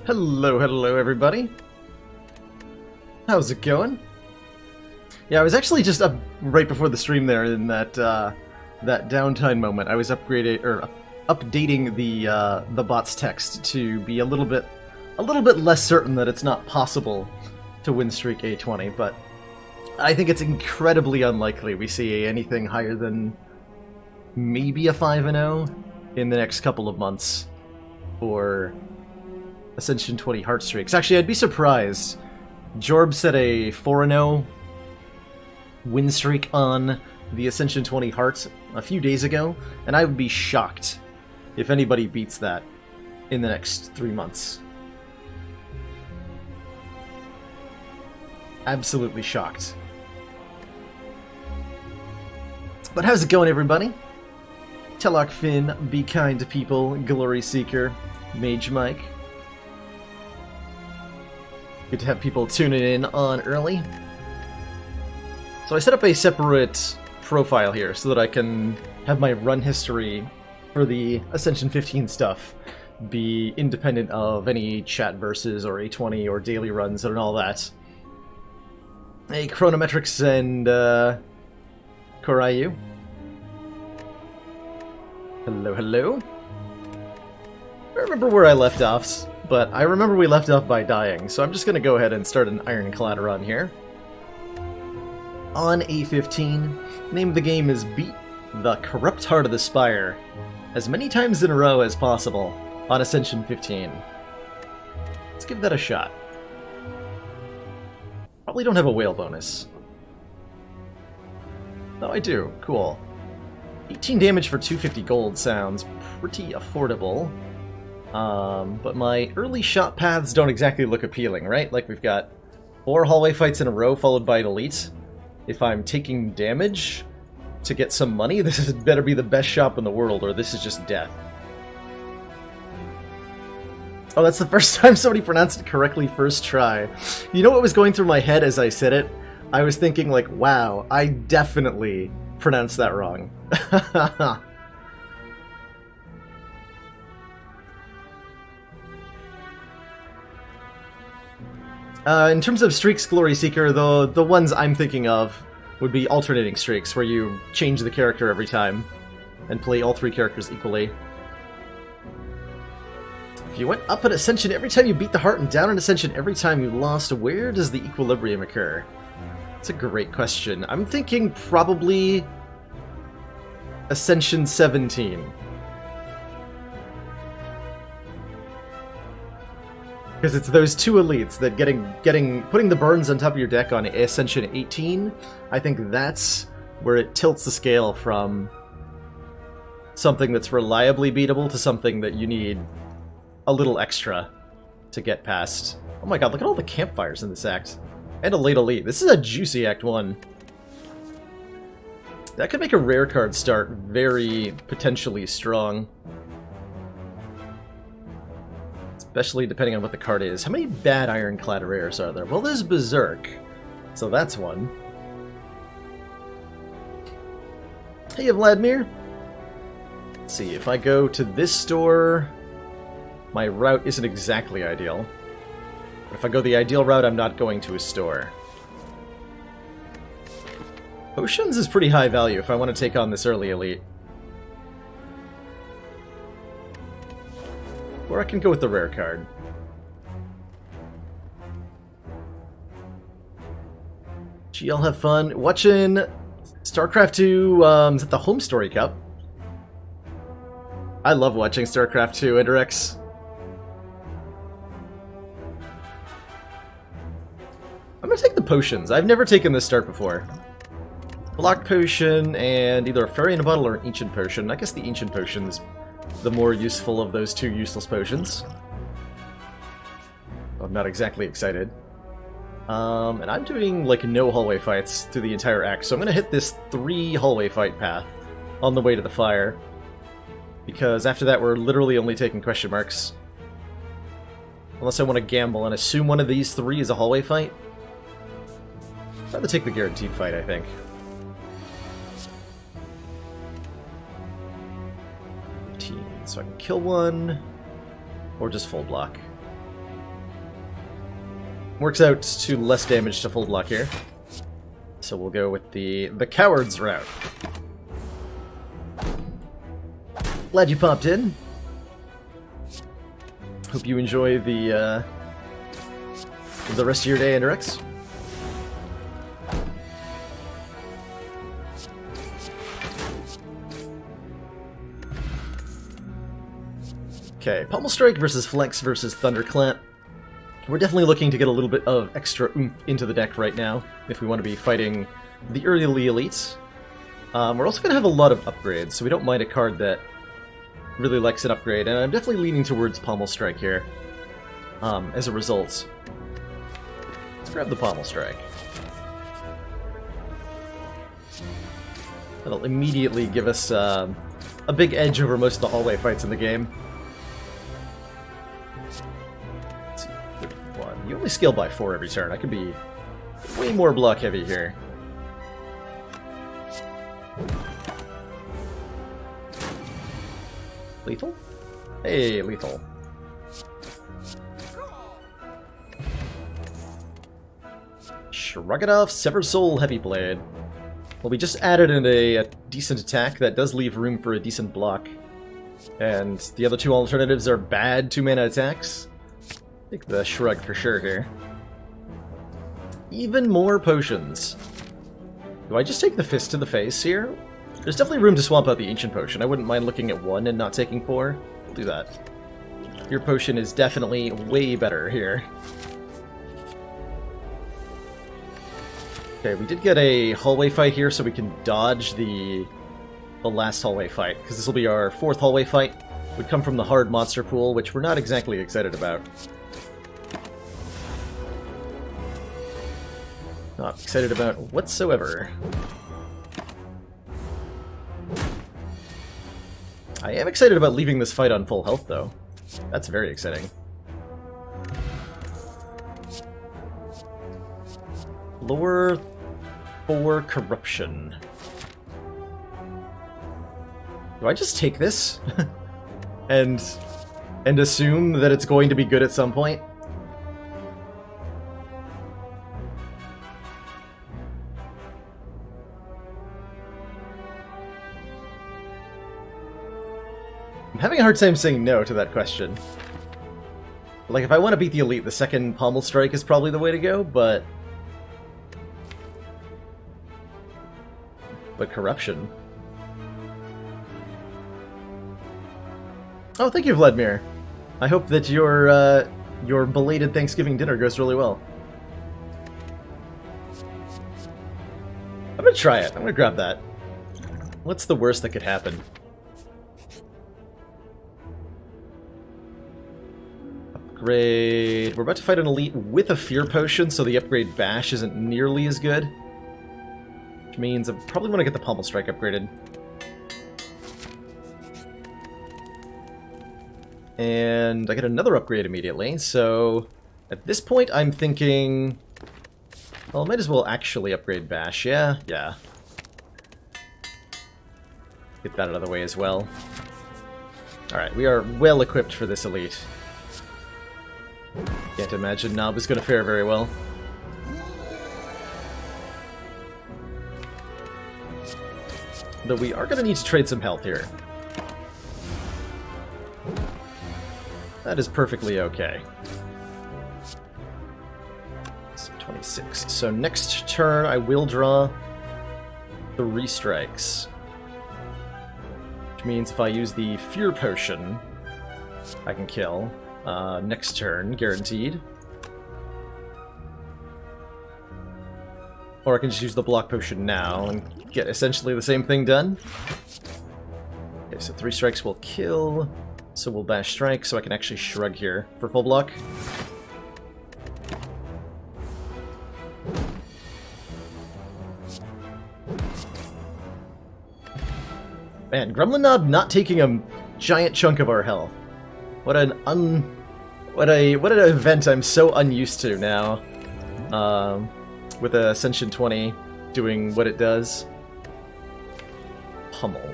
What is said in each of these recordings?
Hello everybody. How's it going? Yeah, I was actually just up right before the stream there in that that downtime moment. I was updating the bot's text to be a little bit less certain that it's not possible to win streak a20, but I think it's incredibly unlikely we see anything higher than maybe a 5-0 in the next couple of months for Ascension 20 heart streaks. Actually, I'd be surprised. Jorb set a 4-0 win streak on the Ascension 20 hearts a few days ago, and I would be shocked if anybody beats that in the next 3 months. Absolutely shocked. But how's it going, everybody? Telok Finn, Be Kind to People, Glory Seeker, Mage Mike. Good to have people tuning in on early. So I set up a separate profile here so that I can have my run history for the Ascension 15 stuff be independent of any chat versus or A20 or daily runs and all that. Hey, Chronometrics and Korayu. Hello. I remember where I left off, but I remember we left off by dying, so I'm just going to go ahead and start an Ironclad run here. On a15, name of the game is Beat the Corrupt Heart of the Spire as many times in a row as possible on Ascension 15. Let's give that a shot. Probably don't have a whale bonus. No, I do. Cool. 18 damage for 250 gold sounds pretty affordable. But my early shot paths don't exactly look appealing, right? Like, we've got 4 hallway fights in a row followed by an elite. If I'm taking damage to get some money, this better be the best shop in the world, or this is just death. Oh, that's the first time somebody pronounced it correctly first try. You know what was going through my head as I said it? I was thinking, like, wow, I definitely pronounced that wrong. In terms of streaks, Glory Seeker, the ones I'm thinking of would be alternating streaks, where you change the character every time and play all 3 characters equally. If you went up at Ascension every time you beat the heart and down at Ascension every time you lost, where does the equilibrium occur? That's a great question. I'm thinking probably Ascension 17. Because it's those 2 elites that putting the burns on top of your deck on Ascension 18, I think that's where it tilts the scale from something that's reliably beatable to something that you need a little extra to get past. Oh my god, look at all the campfires in this act. And a late elite. This is a juicy Act 1. That could make a rare card start very potentially strong. Especially depending on what the card is. How many bad Ironclad rares are there? Well, there's Berserk, so that's one. Hey, Vladimir. Let's see, if I go to this store, my route isn't exactly ideal. But if I go the ideal route, I'm not going to a store. Potions is pretty high value if I want to take on this early elite. Or I can go with the rare card. Gee, I'll have fun watching StarCraft 2, is it the Home Story Cup? I love watching StarCraft 2, Enderex. I'm gonna take the potions. I've never taken this start before. Block potion and either a fairy in a bottle or an ancient potion. I guess the ancient potion is the more useful of those 2 useless potions. I'm not exactly excited. And I'm doing, like, no hallway fights through the entire act, so I'm gonna hit this 3 hallway fight path on the way to the fire. Because after that, we're literally only taking question marks. Unless I want to gamble and assume one of these 3 is a hallway fight. I'd rather take the guaranteed fight, I think. 15, so I can kill one, or just full block. Works out to less damage to full block here. So we'll go with the coward's route. Glad you popped in. Hope you enjoy the rest of your day, Enderix. Okay, Pommel Strike versus Flex versus Thunderclap. We're definitely looking to get a little bit of extra oomph into the deck right now, if we want to be fighting the early elites. We're also going to have a lot of upgrades, so we don't mind a card that really likes an upgrade, and I'm definitely leaning towards Pommel Strike here, as a result. Let's grab the Pommel Strike. That'll immediately give us a big edge over most of the hallway fights in the game. You only scale by 4 every turn. I could be way more block heavy here. Lethal? Hey, lethal. Shrug it off, Sever Soul Heavy Blade. Well, we just added in a decent attack that does leave room for a decent block. And the other two alternatives are bad 2-mana attacks. Take the shrug for sure here. Even more potions. Do I just take the fist to the face here? There's definitely room to swap out the ancient potion. I wouldn't mind looking at 1 and not taking 4. I'll do that. Your potion is definitely way better here. Okay, we did get a hallway fight here, so we can dodge the last hallway fight, because this will be our 4th hallway fight. Would come from the hard monster pool, which we're not exactly excited about. Not excited about whatsoever. I am excited about leaving this fight on full health, though. That's very exciting. Lure for Corruption. Do I just take this? and assume that it's going to be good at some point? I'm having a hard time saying no to that question. Like, if I want to beat the elite, the second Pommel Strike is probably the way to go, but Corruption. Oh, thank you, Vladimir. I hope that your belated Thanksgiving dinner goes really well. I'm gonna try it. I'm gonna grab that. What's the worst that could happen? Upgrade. We're about to fight an elite with a Fear Potion, so the upgrade Bash isn't nearly as good. Which means I probably want to get the Pommel Strike upgraded. And I get another upgrade immediately, so at this point I'm thinking, well, I might as well actually upgrade Bash, yeah. Get that out of the way as well. Alright, we are well equipped for this elite. Can't imagine Nob is going to fare very well. Though we are going to need to trade some health here. That is perfectly okay. It's 26. So next turn I will draw 3 strikes. Which means if I use the Fear Potion, I can kill. Next turn, guaranteed. Or I can just use the Block Potion now and get essentially the same thing done. Okay, so 3 strikes will kill. So we'll Bash Strike, so I can actually Shrug here for full block. Man, Gremlin Nob not taking a giant chunk of our health. What an event I'm so unused to now. With Ascension 20 doing what it does. Pummel.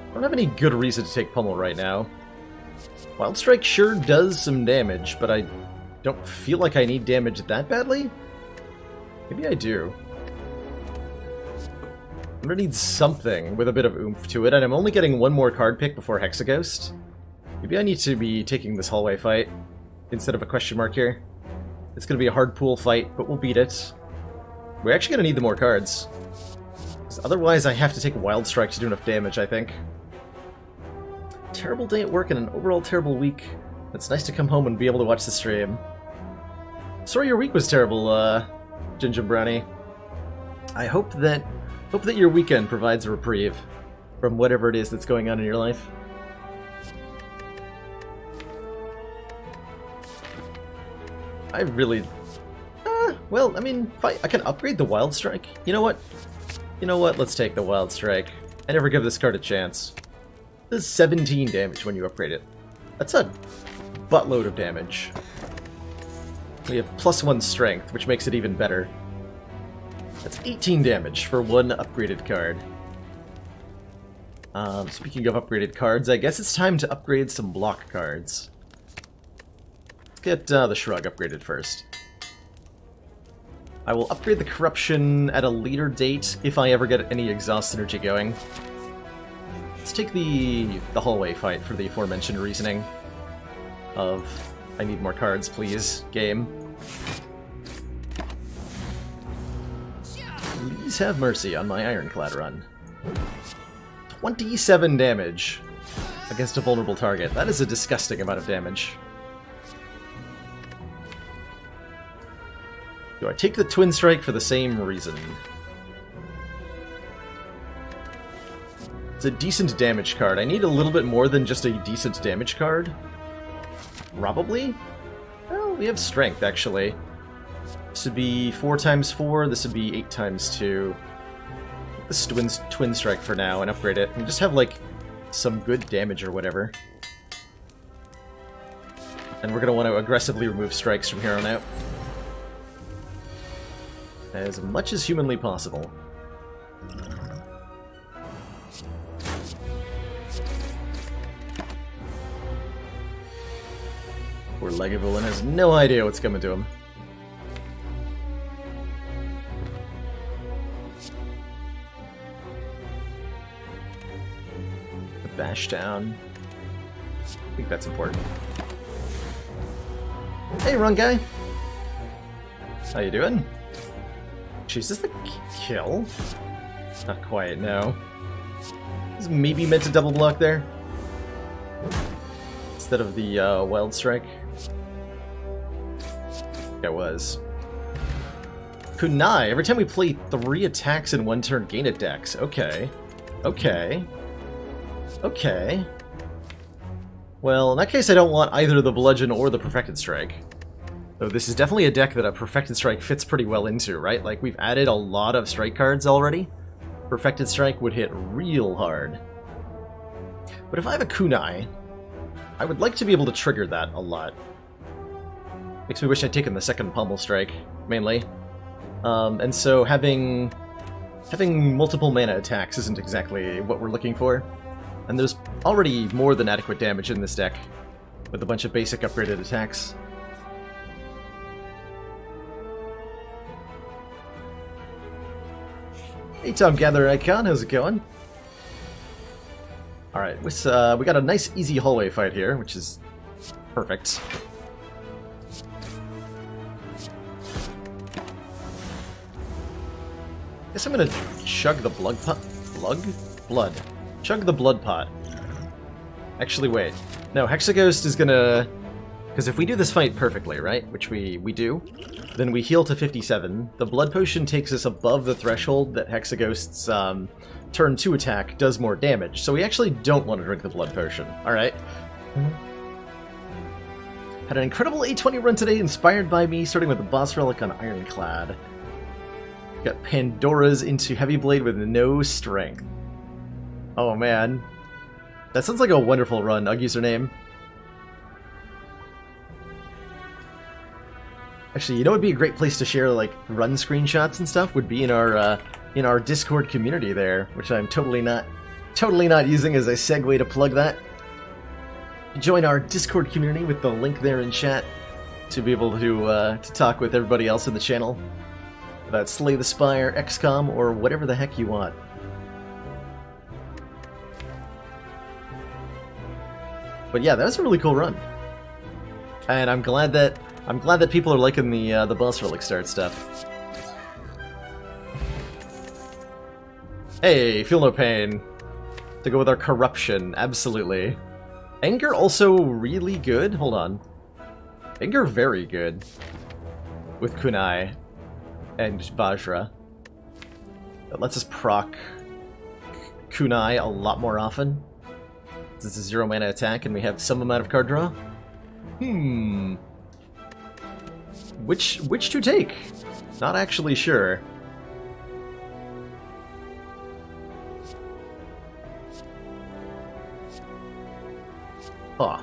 I don't have any good reason to take Pummel right now. Wild Strike sure does some damage, but I don't feel like I need damage that badly. Maybe I do. I'm gonna need something with a bit of oomph to it, and I'm only getting one more card pick before Hexaghost. Maybe I need to be taking this hallway fight instead of a question mark here. It's gonna be a hard pool fight, but we'll beat it. We're actually gonna need the more cards. Otherwise, I have to take Wild Strike to do enough damage, I think. Terrible day at work and an overall terrible week. It's nice to come home and be able to watch the stream. Sorry your week was terrible, Ginger Brownie. I hope that your weekend provides a reprieve from whatever it is that's going on in your life. I really... well, I mean, I can upgrade the Wild Strike. You know what? Let's take the Wild Strike. I never give this card a chance. It does 17 damage when you upgrade it. That's a buttload of damage. We have +1 strength, which makes it even better. That's 18 damage for one upgraded card. Speaking of upgraded cards, I guess it's time to upgrade some block cards. Let's get the Shrug upgraded first. I will upgrade the Corruption at a later date if I ever get any Exhaust Synergy going. Let's take the hallway fight for the aforementioned reasoning of I need more cards, please, game. Please have mercy on my Ironclad run. 27 damage against a vulnerable target. That is a disgusting amount of damage. Do I take the Twin Strike for the same reason? It's a decent damage card. I need a little bit more than just a decent damage card. Probably? Well, we have strength, actually. This would be 4 times 4, this would be 8 times 2. This Twin Strike for now and upgrade it. And just have, like, some good damage or whatever. And we're going to want to aggressively remove strikes from here on out. As much as humanly possible. Poor Lagavulin has no idea what's coming to him. The bash down. I think that's important. Hey, wrong guy. How you doing? Jeez, is this the kill? Not quite, no. Is maybe meant to double block there? Instead of the Wild Strike? It was. Kunai, every time we play 3 attacks in 1 turn, gain a dex. Okay. Okay. Okay. Well, in that case I don't want either the Bludgeon or the Perfected Strike. Though this is definitely a deck that a Perfected Strike fits pretty well into, right? Like, we've added a lot of strike cards already. Perfected Strike would hit real hard. But if I have a Kunai, I would like to be able to trigger that a lot. Makes me wish I'd taken the second Pummel Strike, mainly. And so having multiple mana attacks isn't exactly what we're looking for. And there's already more than adequate damage in this deck, with a bunch of basic upgraded attacks. Hey Tom Gather Icon, how's it going? Alright, we got a nice easy hallway fight here, which is perfect. Guess I'm gonna chug the blood pot. Blood. Chug the blood pot. Actually, wait. No, Hexaghost is gonna... Because if we do this fight perfectly, right? Which we do, then we heal to 57. The blood potion takes us above the threshold that Hexaghost's turn 2 attack does more damage. So we actually don't want to drink the blood potion. Alright. Had an incredible A20 run today, inspired by me, starting with the boss relic on Ironclad. Got Pandora's into Heavy Blade with no strength. Oh man. That sounds like a wonderful run, Ugg username. Actually, you know what would be a great place to share, like, run screenshots and stuff? Would be in our Discord community there, which I'm totally not using as a segue to plug that. Join our Discord community with the link there in chat. to be able to talk with everybody else in the channel about Slay the Spire, XCOM, or whatever the heck you want. But yeah, that was a really cool run, and I'm glad that people are liking the boss relic start stuff. Hey, feel no pain. To go with our corruption, absolutely. Anger also really good. Hold on, anger very good with Kunai and Vajra. That lets us proc Kunai a lot more often. This is a 0 mana attack, and we have some amount of card draw. Which to take? Not actually sure. Huh.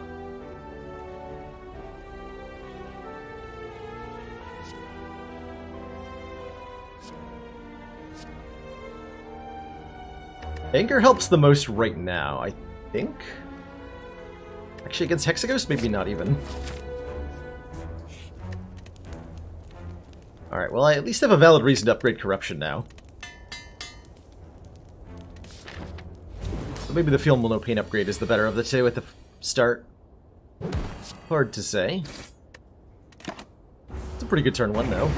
Anger helps the most right now, I think. Actually, against Hexaghost, maybe not even. Alright, well, I at least have a valid reason to upgrade Corruption now. So maybe the Feel No Pain upgrade is the better of the two at the start. Hard to say. It's a pretty good turn one, though.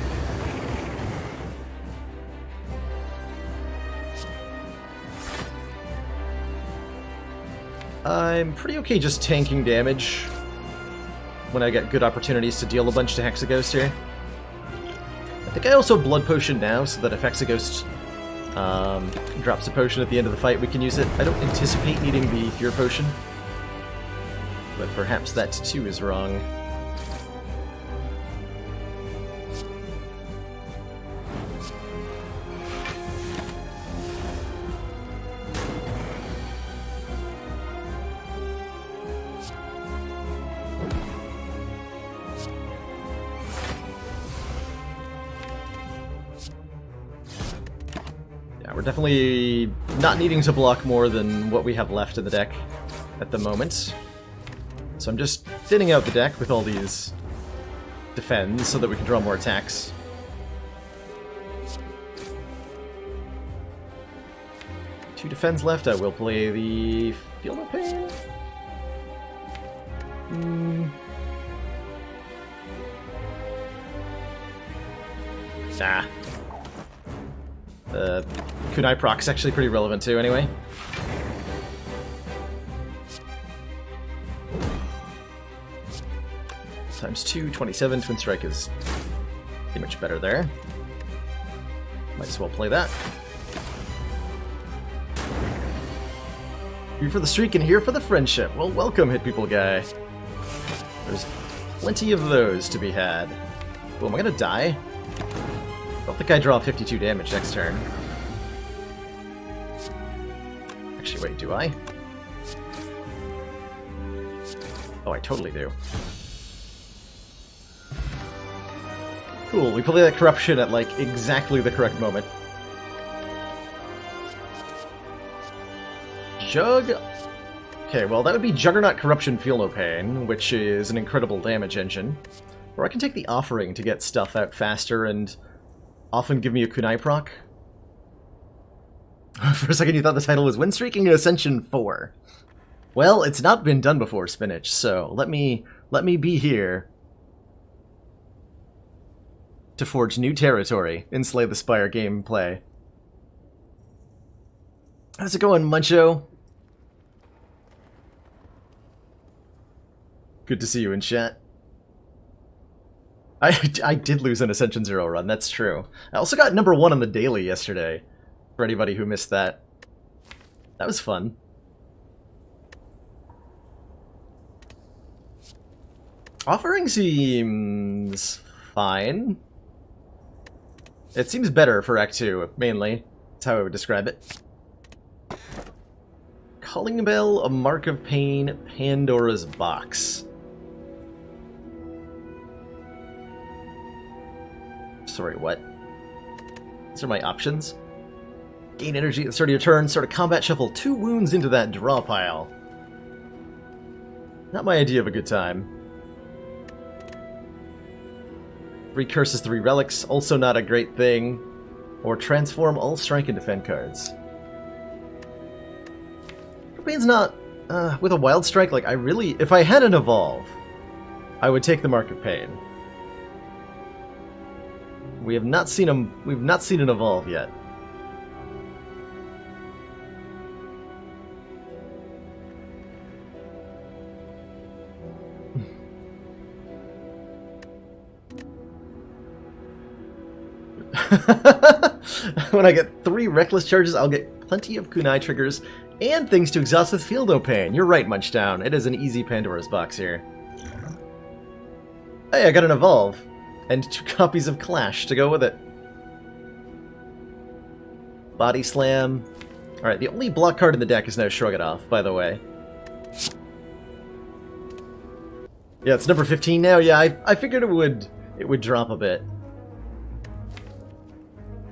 I'm pretty okay just tanking damage when I get good opportunities to deal a bunch to Hexaghost here. I think I also Blood Potion now, so that if Hexaghost drops a potion at the end of the fight, we can use it. I don't anticipate needing the Fear Potion, but perhaps that too is wrong. We're definitely not needing to block more than what we have left in the deck at the moment. So I'm just thinning out the deck with all these defends so that we can draw more attacks. Two defends left. I will play the Feel No Pain. Nah. Kunai proc's actually pretty relevant too, anyway. Times 2, 27, Twin Strike is pretty much better there. Might as well play that. Here for the streak and here for the friendship. Well, welcome, Hit People guy. There's plenty of those to be had. Oh, am I gonna die? I don't think I draw 52 damage next turn. Actually, wait, do I? Oh, I totally do. Cool, we play that Corruption at, like, exactly the correct moment. Jug... Okay, well, that would be Juggernaut Corruption Feel No Pain, which is an incredible damage engine. Or I can take the Offering to get stuff out faster and often give me a Kunai proc. For a second you thought the title was Windstreaking Ascension 4. Well, it's not been done before, Spinach, so let me be here to forge new territory in Slay the Spire gameplay. How's it going, Muncho? Good to see you in chat. I did lose an Ascension 0 run, that's true. I also got number 1 on the daily yesterday, for anybody who missed that. That was fun. Offering seems fine. It seems better for Act 2, mainly. That's how I would describe it. Calling Bell, A Mark of Pain, Pandora's Box. Sorry, what? These are my options. Gain energy at the start of your turn, start a combat shuffle 2 wounds into that draw pile. Not my idea of a good time. Recurses 3 relics, also not a great thing. Or transform all strike and defend cards. Pain's not... with a wild strike, like, I really... If I had an evolve, I would take the Mark of Pain. We have not seen him... We've not seen an evolve yet. When I get 3 reckless charges, I'll get plenty of kunai triggers and things to exhaust with Feel No Pain. You're right, Munchdown. It is an easy Pandora's box here. Hey, I got an evolve. And 2 copies of Clash to go with it. Body Slam. Alright, the only block card in the deck is now Shrug It Off, by the way. Yeah, it's number 15 now. Yeah, I figured it would drop a bit.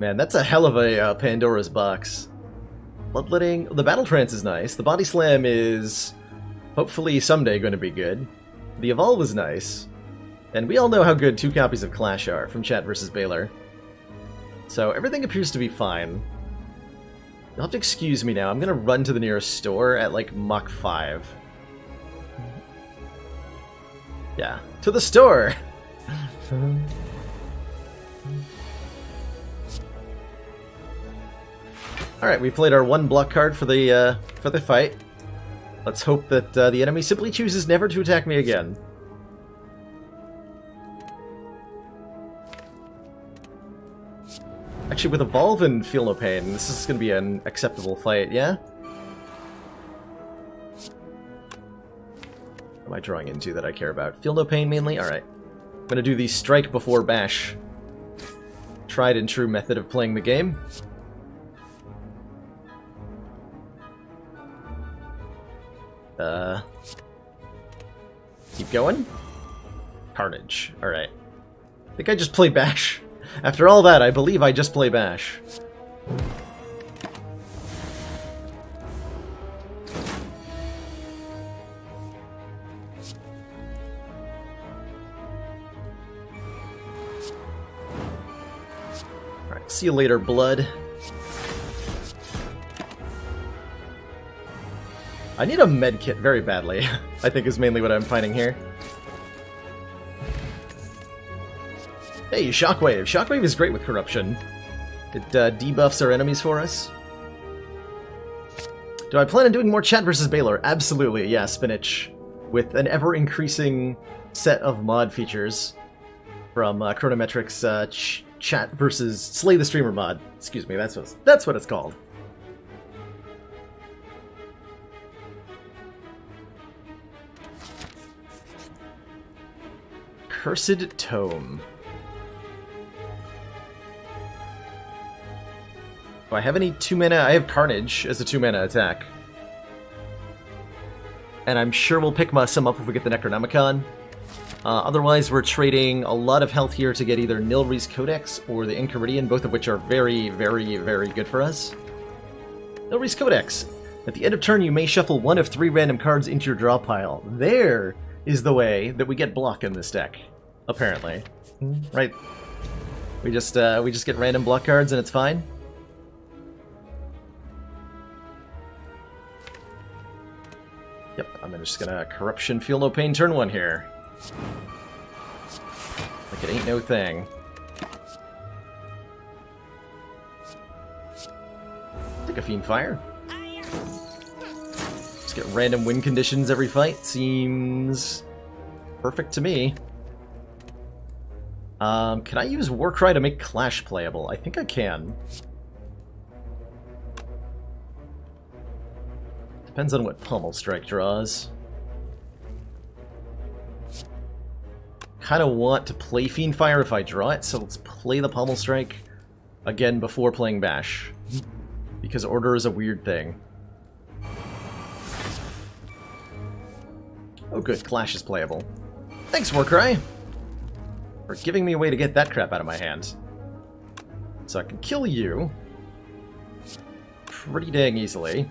Man, that's a hell of a Pandora's box. Bloodletting. The Battle Trance is nice. The Body Slam is hopefully someday going to be good. The Evolve is nice. And we all know how good 2 copies of Clash are from Chat vs. Baylor. So everything appears to be fine. You'll have to excuse me now. I'm going to run to the nearest store at like Mach 5. Yeah, to the store! Alright, we played our 1 block card for the fight. Let's hope that the enemy simply chooses never to attack me again. Actually, with Evolve and Feel No Pain, this is going to be an acceptable fight, yeah? What am I drawing into that I care about? Feel No Pain, mainly? Alright. I'm going to do the Strike before Bash. Tried and true method of playing the game. Keep going? Carnage. Alright. I think I just play Bash. After all that, I believe I just play Bash. Alright, see you later, blood. I need a med kit very badly, I think is mainly what I'm finding here. Hey, Shockwave! Shockwave is great with Corruption. It debuffs our enemies for us. Do I plan on doing more Chat vs. Baylor? Absolutely, yeah, Spinach. With an ever-increasing set of mod features from Chronometric's Chat vs. Slay the Streamer mod. Excuse me, that's what it's called. Cursed Tome. Do I have any 2-mana? I have Carnage as a 2-mana attack. And I'm sure we'll pick some up if we get the Necronomicon. Otherwise, we're trading a lot of health here to get either Nilri's Codex or the Enchiridion, both of which are very, very, very good for us. Nilri's Codex. At the end of turn, you may shuffle 1 of 3 random cards into your draw pile. There is the way that we get block in this deck. Apparently. Right. We just get random block cards and it's fine. Yep, I'm just gonna Corruption Feel No Pain turn 1 here. Like it ain't no thing. Take a Fiend Fire. Just get random win conditions every fight. Seems perfect to me. Can I use Warcry to make Clash playable? I think I can. Depends on what Pummel Strike draws. Kind of want to play Fiend Fire if I draw it, so let's play the Pummel Strike again before playing Bash. Because Order is a weird thing. Oh good, Clash is playable. Thanks, Warcry! For giving me a way to get that crap out of my hands. So I can kill you pretty dang easily.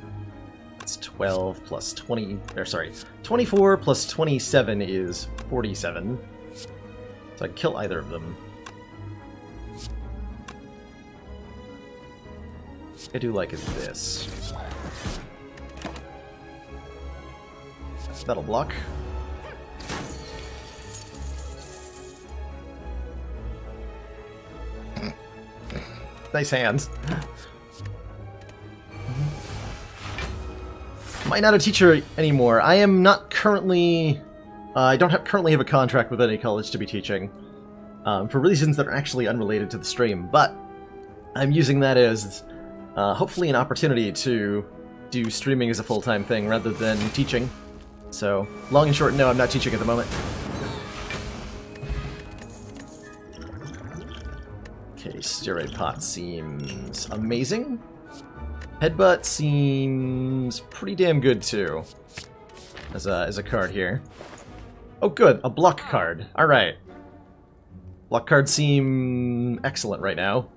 It's 12 plus 20, or sorry, 24 plus 27 is 47. So I can kill either of them. I do like is this. That'll block. Nice hands. Might not a teacher anymore. I am not currently... I don't currently have a contract with any college to be teaching. For reasons that are actually unrelated to the stream, but I'm using that as hopefully an opportunity to do streaming as a full-time thing rather than teaching. So, long and short, no, I'm not teaching at the moment. Okay, steroid pot seems amazing. Headbutt seems pretty damn good too, as a card here. Oh good, a block card. Alright. Block cards seem excellent right now.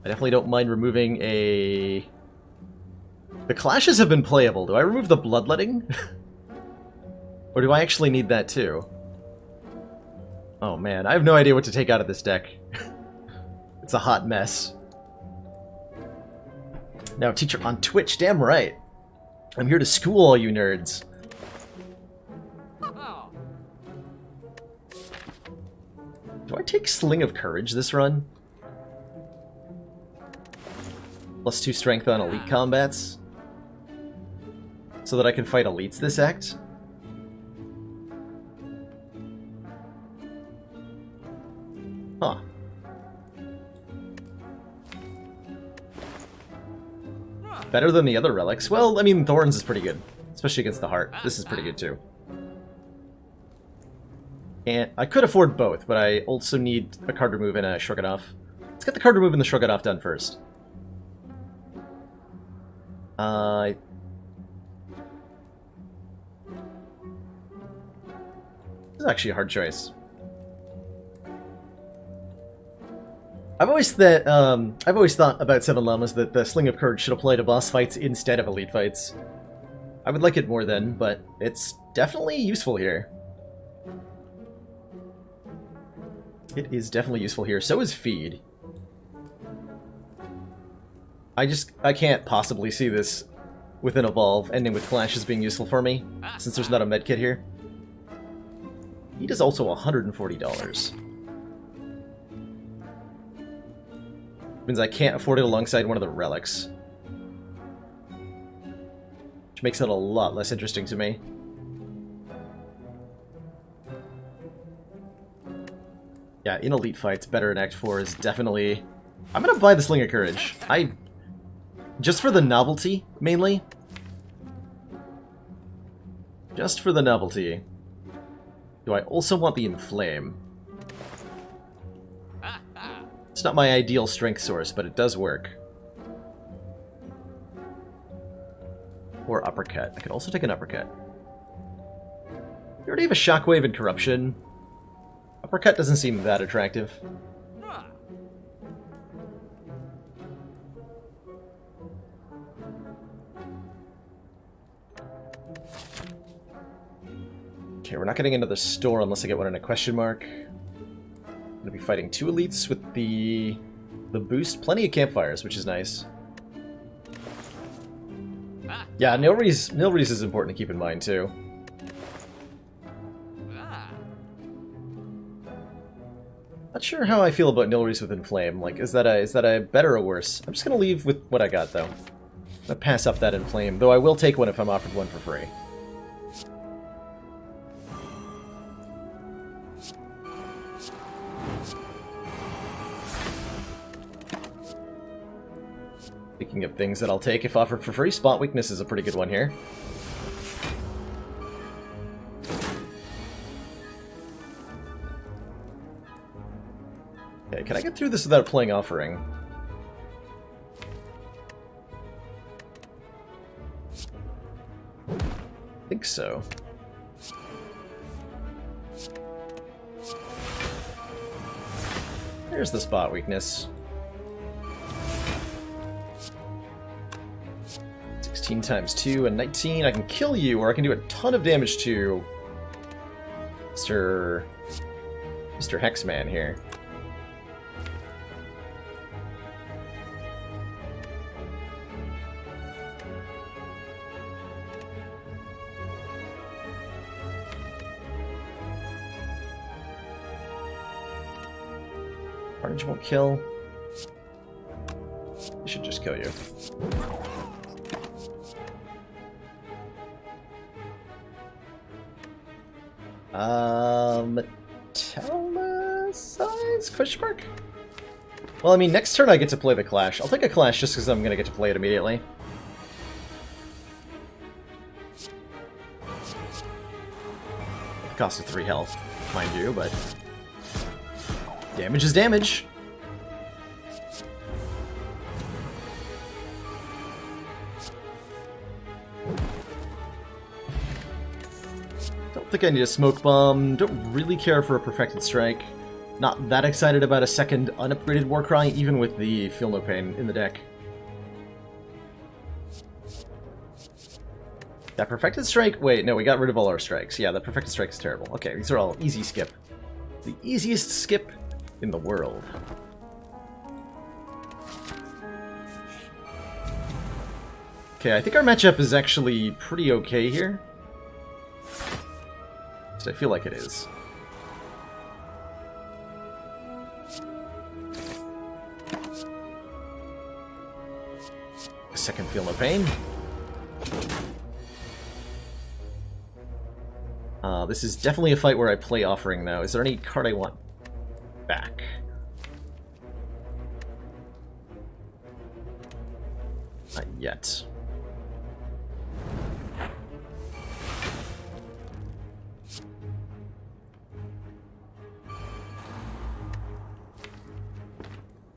I definitely don't mind removing a... The clashes have been playable. Do I remove the bloodletting? Or do I actually need that too? Oh man, I have no idea what to take out of this deck. It's a hot mess. Now, teacher on Twitch, damn right. I'm here to school all you nerds. Do I take Sling of Courage this run? +2 strength on elite combats? So that I can fight elites this act? Huh. Better than the other relics? Well, I mean, Thorns is pretty good. Especially against the Heart. This is pretty good too. And I could afford both, but I also need a card remove and a Shrug It Off. Let's get the card remove and the Shrug It Off done first. This is actually a hard choice. I've always thought about Seven Llamas that the Sling of Courage should apply to boss fights instead of elite fights. I would like it more then, but it's definitely useful here. It is definitely useful here. So is Feed. I can't possibly see this with an Evolve ending with Clashes being useful for me, since there's not a medkit here. Feed is also $140. Means I can't afford it alongside one of the relics. Which makes it a lot less interesting to me. Yeah, in elite fights, better in Act 4 is definitely... I'm gonna buy the Sling of Courage. Just for the novelty, mainly. Just for the novelty. Do I also want the Inflame? It's not my ideal strength source, but it does work. Or Uppercut. I could also take an Uppercut. You already have a Shockwave and Corruption. Uppercut doesn't seem that attractive. Okay, we're not getting into the store unless I get one in a question mark. I'm gonna be fighting 2 elites with the boost. Plenty of campfires, which is nice. Yeah, Nilreese is important to keep in mind too. Not sure how I feel about Nilreese with Inflame. Like, is that a better or worse? I'm just gonna leave with what I got though. I'm gonna pass up that Inflame, though I will take one if I'm offered one for free. Speaking of things that I'll take if offered for free, Spot Weakness is a pretty good one here. Okay, can I get through this without playing Offering? I think so. There's the Spot Weakness. 16 times 2 and 19. I can kill you, or I can do a ton of damage to Mr. Hexman here. Carnage won't kill. I should just kill you. Metallicize? Question mark? Well, I mean, next turn I get to play the Clash. I'll take a Clash just because I'm going to get to play it immediately. It costs 3 health, mind you, but... damage is damage! Don't think I need a Smoke Bomb. Don't really care for a Perfected Strike. Not that excited about a second unupgraded Warcry, even with the Feel No Pain in the deck. That Perfected Strike... wait, no, we got rid of all our strikes. Yeah, the Perfected Strike is terrible. Okay, these are all easy skip. The easiest skip in the world. Okay, I think our matchup is actually pretty okay here. So I feel like it is. Second Feel No Pain. This is definitely a fight where I play Offering, though. Is there any card I want back? Not yet.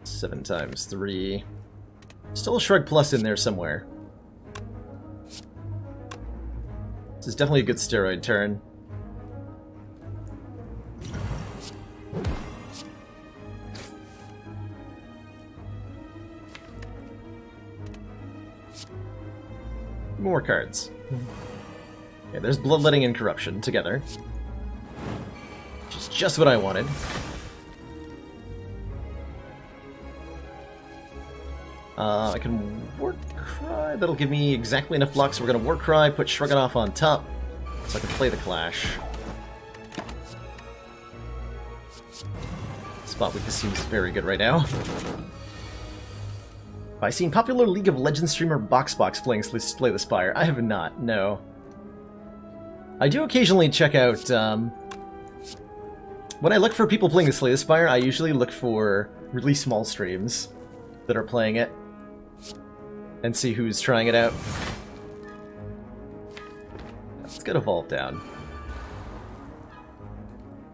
Seven times 3. Still a Shrug Plus in there somewhere. This is definitely a good steroid turn. More cards. Okay, there's Bloodletting and Corruption together. Which is just what I wanted. I can Warcry. That'll give me exactly enough blocks. So we're going to Warcry, put Shruganoff on top, so I can play the Clash. Spot weakness seems very good right now. Have I seen popular League of Legends streamer BoxBox playing Slay the Spire? I have not, no. I do occasionally check out... when I look for people playing Slay the Spire, I usually look for really small streams that are playing it. And see who's trying it out. Let's get Evolve down.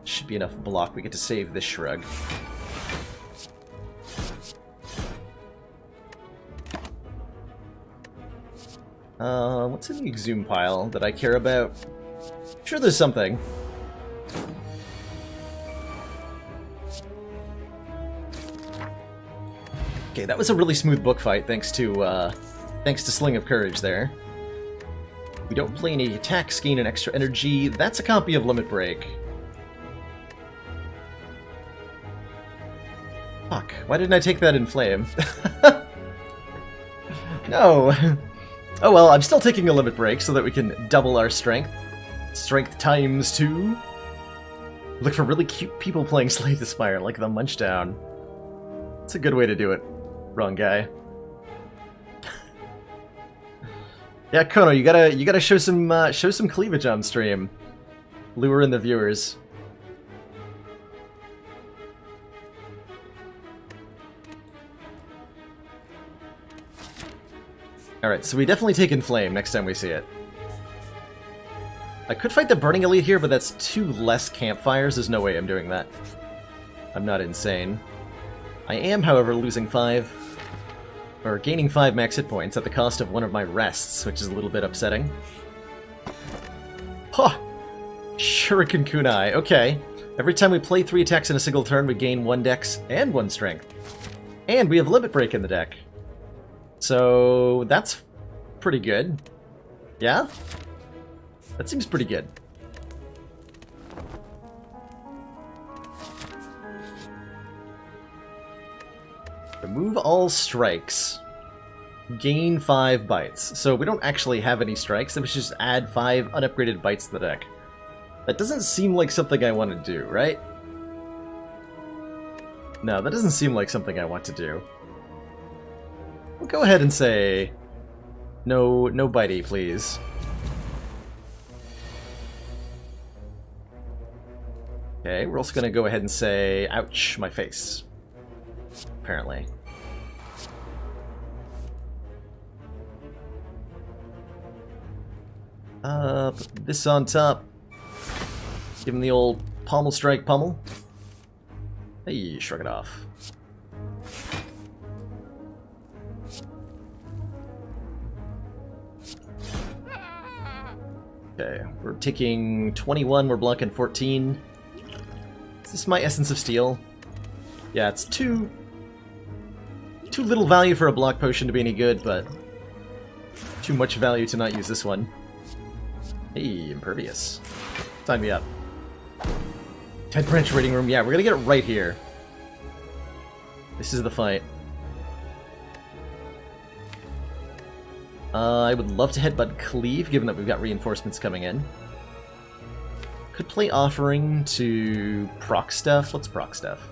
Should be enough block. We get to save this Shrug. What's in the Exhume pile that I care about? I'm sure there's something. Okay, that was a really smooth book fight, thanks to Sling of Courage there. We don't play any attacks, gain an extra energy. That's a copy of Limit Break. Fuck, why didn't I take that in Flame? No! Oh well, I'm still taking a Limit Break so that we can double our strength. Strength times 2. Look for really cute people playing Slay the Spire, like the Munchdown. It's a good way to do it. Wrong guy. Yeah, Kono, you gotta show some cleavage on stream. Lure in the viewers. Alright, so we definitely take Inflame next time we see it. I could fight the Burning Elite here, but that's 2 less campfires. There's no way I'm doing that. I'm not insane. I am, however, losing 5... or gaining 5 max hit points at the cost of one of my rests, which is a little bit upsetting. Huh! Shuriken Kunai, okay. Every time we play 3 attacks in a single turn, we gain 1 dex and 1 strength. And we have Limit Break in the deck. So, that's pretty good. Yeah? That seems pretty good. Remove all strikes. Gain 5 bites. So we don't actually have any strikes, so we should just add 5 unupgraded bites to the deck. That doesn't seem like something I want to do, right? No, that doesn't seem like something I want to do. We'll go ahead and say... No bitey, please. Okay, we're also gonna go ahead and say, ouch, my face. Apparently. Put this on top. Give him the old pommel strike pummel. Hey, shrug it off. Okay, we're taking 21, we're blocking 14. Is this my Essence of Steel? Yeah, it's too little value for a block potion to be any good, but too much value to not use this one. Hey, Impervious. Sign me up. 10 branch raiding room, yeah, we're gonna get it right here. This is the fight. I would love to headbutt Cleave, given that we've got reinforcements coming in. Could play Offering to proc stuff. Let's proc stuff.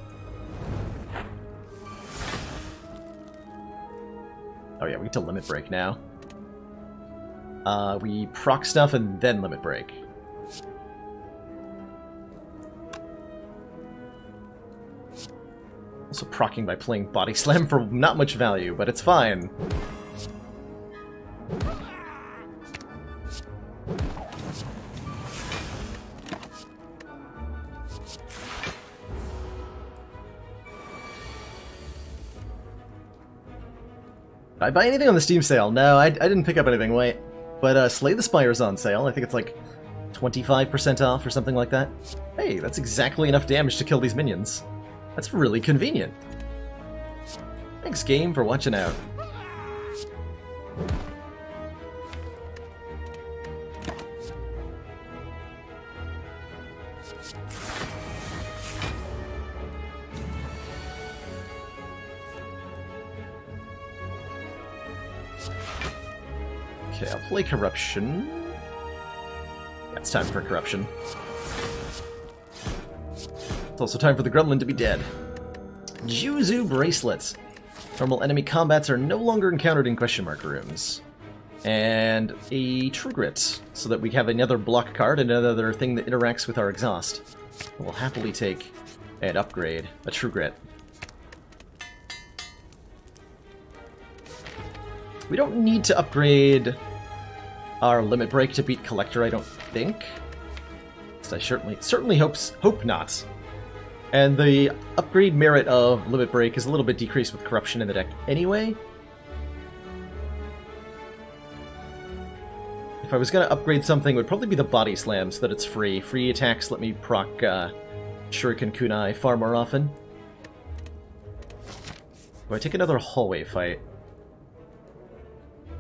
Oh yeah, we get to Limit Break now. We proc stuff and then Limit Break. Also proccing by playing Body Slam for not much value, but it's fine. Did I buy anything on the Steam sale? No, I didn't pick up anything, wait. But Slay the Spire's on sale. I think it's like 25% off or something like that. Hey, that's exactly enough damage to kill these minions. That's really convenient. Thanks, game, for watching out. Okay, I'll play Corruption. Yeah, it's time for Corruption. It's also time for the Gremlin to be dead. Juzu Bracelets. Normal enemy combats are no longer encountered in question mark rooms. And a True Grit, so that we have another block card, another thing that interacts with our exhaust. We'll happily take and upgrade a True Grit. We don't need to upgrade our Limit Break to beat Collector, I don't think. I certainly hope not. And the upgrade merit of Limit Break is a little bit decreased with Corruption in the deck anyway. If I was going to upgrade something, it would probably be the Body Slam, so that it's free. Free attacks let me proc Shuriken Kunai far more often. Do I take another hallway fight?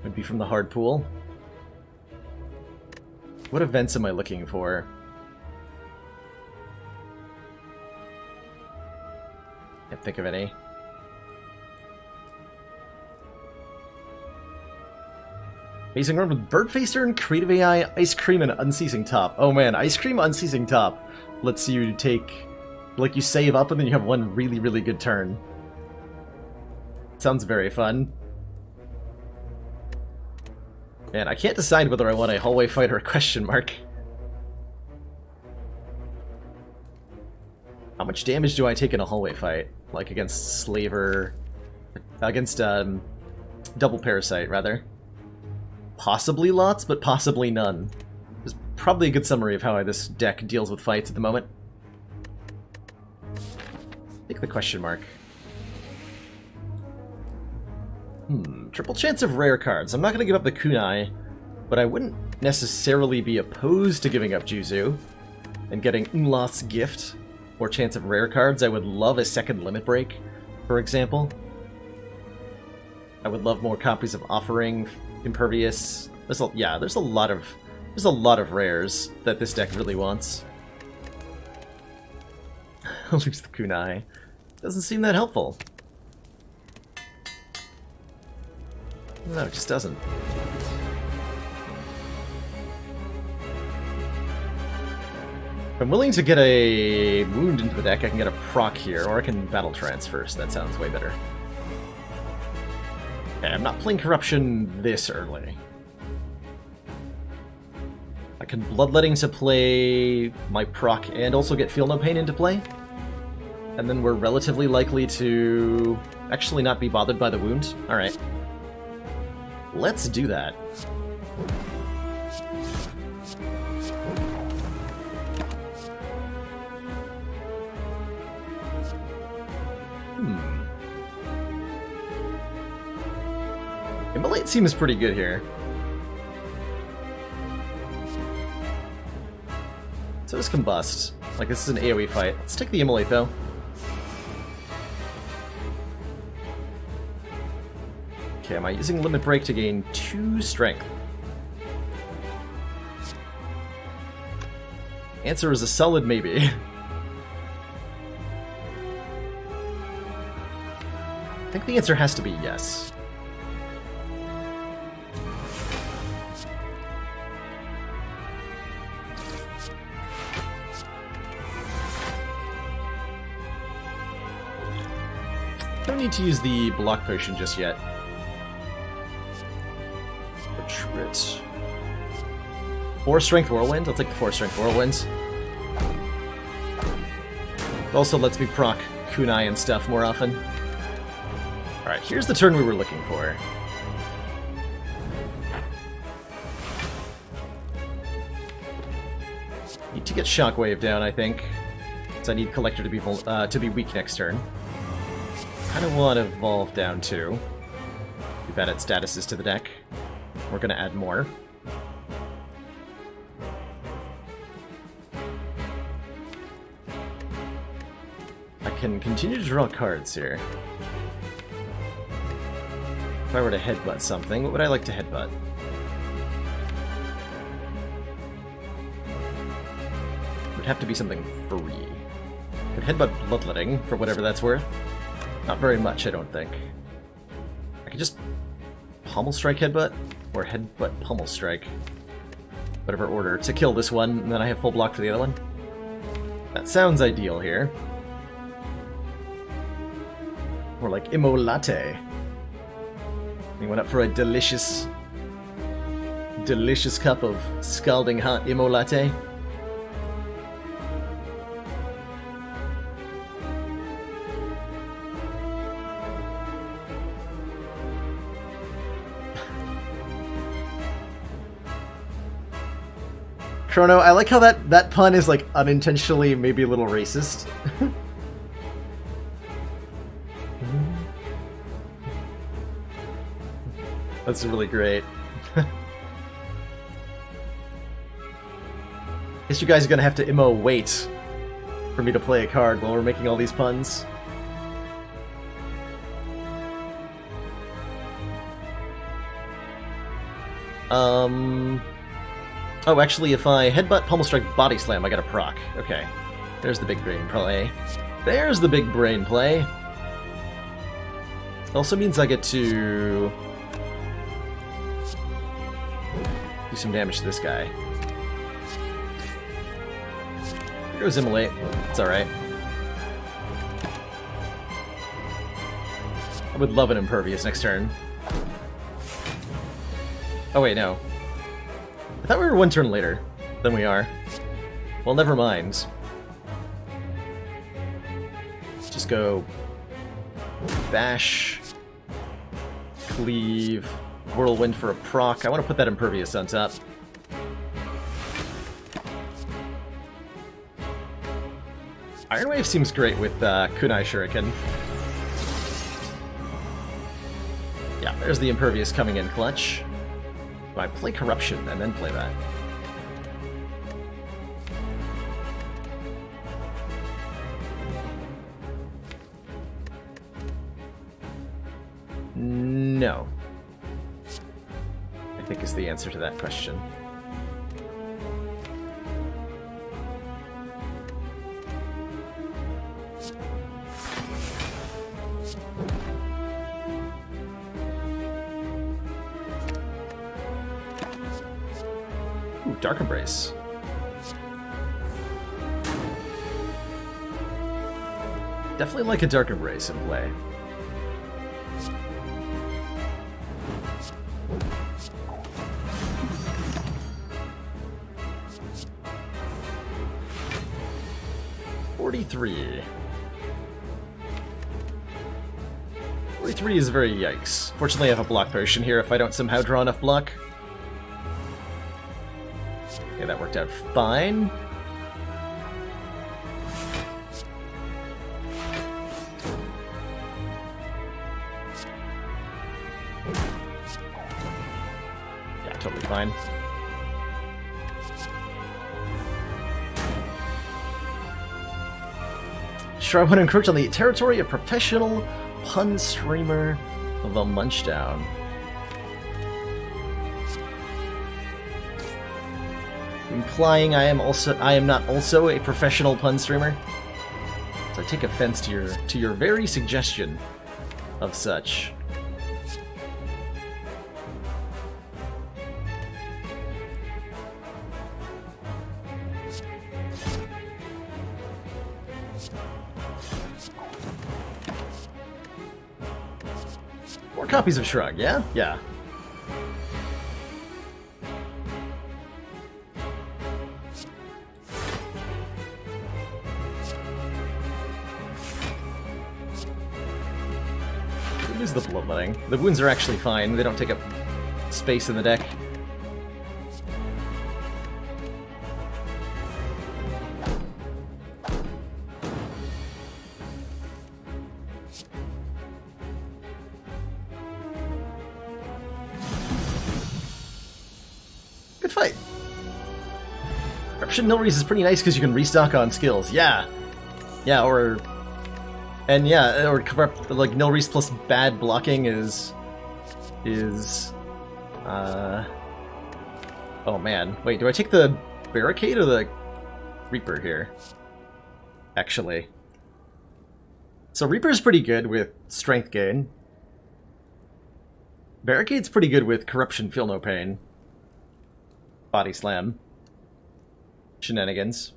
Would be from the hard pool. What events am I looking for? Can't think of any. Amazing run with Birdfacer and Creative AI, Ice Cream, and Unceasing Top. Oh man, Ice Cream, Unceasing Top lets you take... like, you save up and then you have one really, really good turn. Sounds very fun. Man, I can't decide whether I want a hallway fight or a question mark. How much damage do I take in a hallway fight? Like against Slaver... against, Double Parasite, rather. Possibly lots, but possibly none. There's probably a good summary of how this deck deals with fights at the moment. Take the question mark. Triple chance of rare cards. I'm not going to give up the Kunai, but I wouldn't necessarily be opposed to giving up Juzu and getting Umlath's Gift or chance of rare cards. I would love a second Limit Break, for example. I would love more copies of Offering, Impervious. There's a lot of rares that this deck really wants. I'll lose the Kunai. Doesn't seem that helpful. No, it just doesn't. If I'm willing to get a wound into the deck, I can get a proc here, or I can battle trance first. That sounds way better. Okay, I'm not playing Corruption this early. I can Bloodletting to play my proc and also get Feel No Pain into play. And then we're relatively likely to actually not be bothered by the wound. Alright. Let's do that. Immolate seems pretty good here. So does Combust. Like, this is an AoE fight. Let's take the Immolate, though. Okay, am I using Limit Break to gain 2 strength? Answer is a solid maybe. I think the answer has to be yes. Don't need to use the block potion just yet. Retreat. 4 strength whirlwind? I'll take the 4 strength whirlwinds. It also lets me proc kunai and stuff more often. Alright, here's the turn we were looking for. Need to get Shockwave down, I think. So I need Collector to be weak next turn. I don't want Evolve down too. We've added statuses to the deck. We're gonna add more. I can continue to draw cards here. If I were to headbutt something, what would I like to headbutt? It would have to be something free. Could headbutt Bloodletting for whatever that's worth. Not very much, I don't think. I could just Pummel Strike Headbutt, or Headbutt Pummel Strike. Whatever order, to kill this one, and then I have full block for the other one. That sounds ideal here. More like Immolate. We went up for a delicious cup of scalding hot Immolate. Chrono, I like how that pun is like unintentionally maybe a little racist. That's really great. Guess you guys are gonna have to wait for me to play a card while we're making all these puns. Oh, actually, if I Headbutt, Pummel Strike, Body Slam, I got a proc. Okay. There's the big brain play. There's the big brain play! It also means I get to do some damage to this guy. Here goes Immolate. It's alright. I would love an Impervious next turn. Oh wait, no. I thought we were one turn later than we are. Well, never mind. Let's just go Bash, Cleave, Whirlwind for a proc. I want to put that Impervious on top. Iron Wave seems great with Kunai Shuriken. Yeah, there's the Impervious coming in clutch. Do I play Corruption and then play that? No. I think is the answer to that question. Ooh, Dark Embrace. Definitely like a Dark Embrace in play. $43. 43 is very yikes. Fortunately, I have a block potion here if I don't somehow draw enough block. Okay, that worked out fine. Yeah, totally fine. Sure, I want to encroach on the territory of professional pun streamer the Munchdown. Implying I am not also a professional pun streamer. So I take offense to your very suggestion of such. More copies of Shrug, yeah? Yeah. Lose the bloodletting. The wounds are actually fine. They don't take up space in the deck. Good fight. Corruption Nilreese is pretty nice because you can restock on skills. Yeah. Yeah, or... And yeah, or corrupt, like, Nilreese plus bad blocking is... Oh man. Wait, do I take the Barricade or the Reaper here? Actually. So Reaper's pretty good with Strength gain. Barricade's pretty good with Corruption, Feel No Pain. Body Slam. Shenanigans.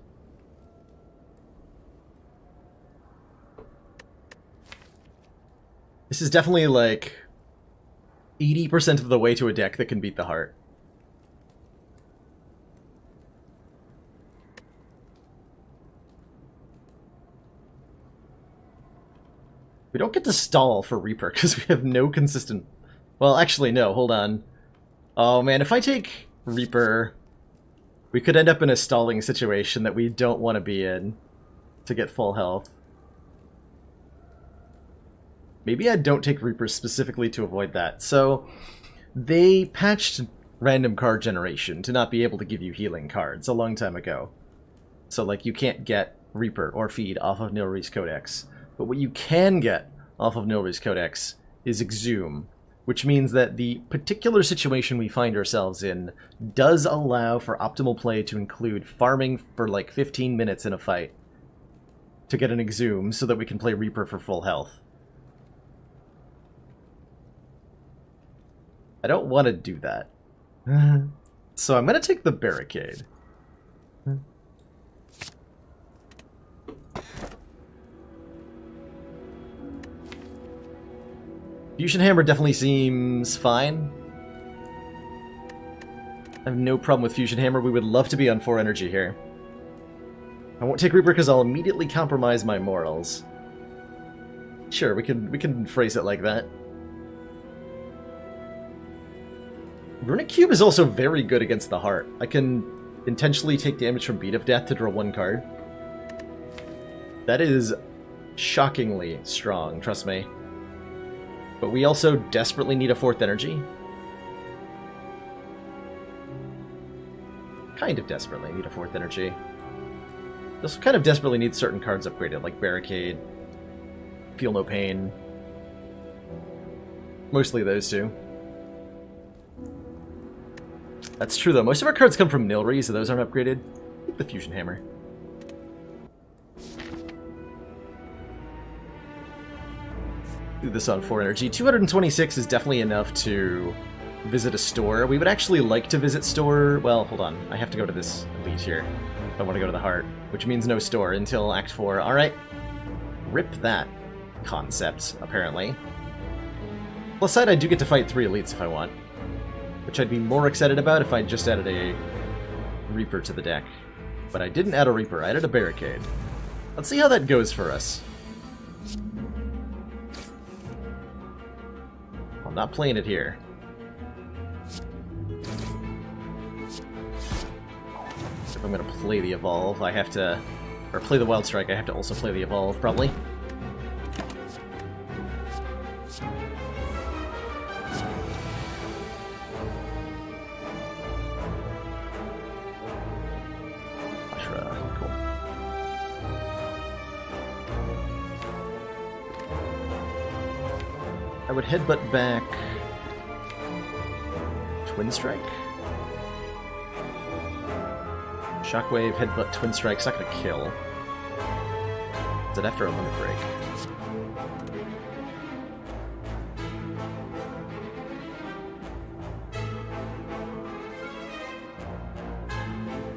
This is definitely like 80% of the way to a deck that can beat the heart. We don't get to stall for Reaper because we have no consistent... Well, actually, no, hold on. Oh man, if I take Reaper, we could end up in a stalling situation that we don't want to be in to get full health. Maybe I don't take Reaper specifically to avoid that. So, they patched random card generation to not be able to give you healing cards a long time ago. So, like, you can't get Reaper or Feed off of Nilreese Codex. But what you can get off of Nilreese Codex is Exhume, which means that the particular situation we find ourselves in does allow for optimal play to include farming for like 15 minutes in a fight to get an Exhume so that we can play Reaper for full health. I don't want to do that. So I'm going to take the Barricade. Fusion Hammer definitely seems fine. I have no problem with Fusion Hammer. We would love to be on 4 energy here. I won't take Reaper because I'll immediately compromise my morals. Sure, we can phrase it like that. Runic Cube is also very good against the heart. I can intentionally take damage from Beat of Death to draw 1 card. That is shockingly strong, trust me. But we also desperately need a 4th energy. Kind of desperately need a 4th energy. We also kind of desperately need certain cards upgraded, like Barricade, Feel No Pain. Mostly those two. That's true though, most of our cards come from Nilreese, so those aren't upgraded. Keep the Fusion Hammer. Do this on 4 energy. 226 is definitely enough to visit a store. We would actually like to visit store... Well, hold on. I have to go to this elite here. I want to go to the heart, which means no store until Act 4. Alright. Rip that concept, apparently. Plus side, I do get to fight 3 elites if I want, which I'd be more excited about if I just added a Reaper to the deck. But I didn't add a Reaper, I added a Barricade. Let's see how that goes for us. I'm not playing it here. If I'm going to play the Evolve, I have to... Or play the Wild Strike, I have to also play the Evolve, probably. Cool. I would headbutt back... Twin Strike? Shockwave, headbutt, Twin Strike's not gonna kill. Is it after a limit break?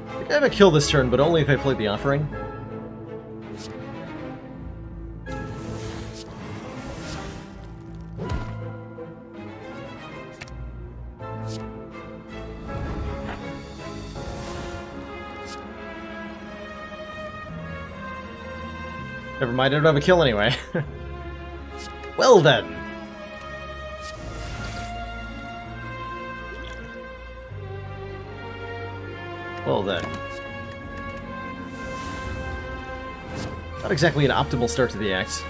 I think I have a kill this turn, but only if I play the Offering. Never mind, I don't have a kill anyway. Well then! Well then. Not exactly an optimal start to the act.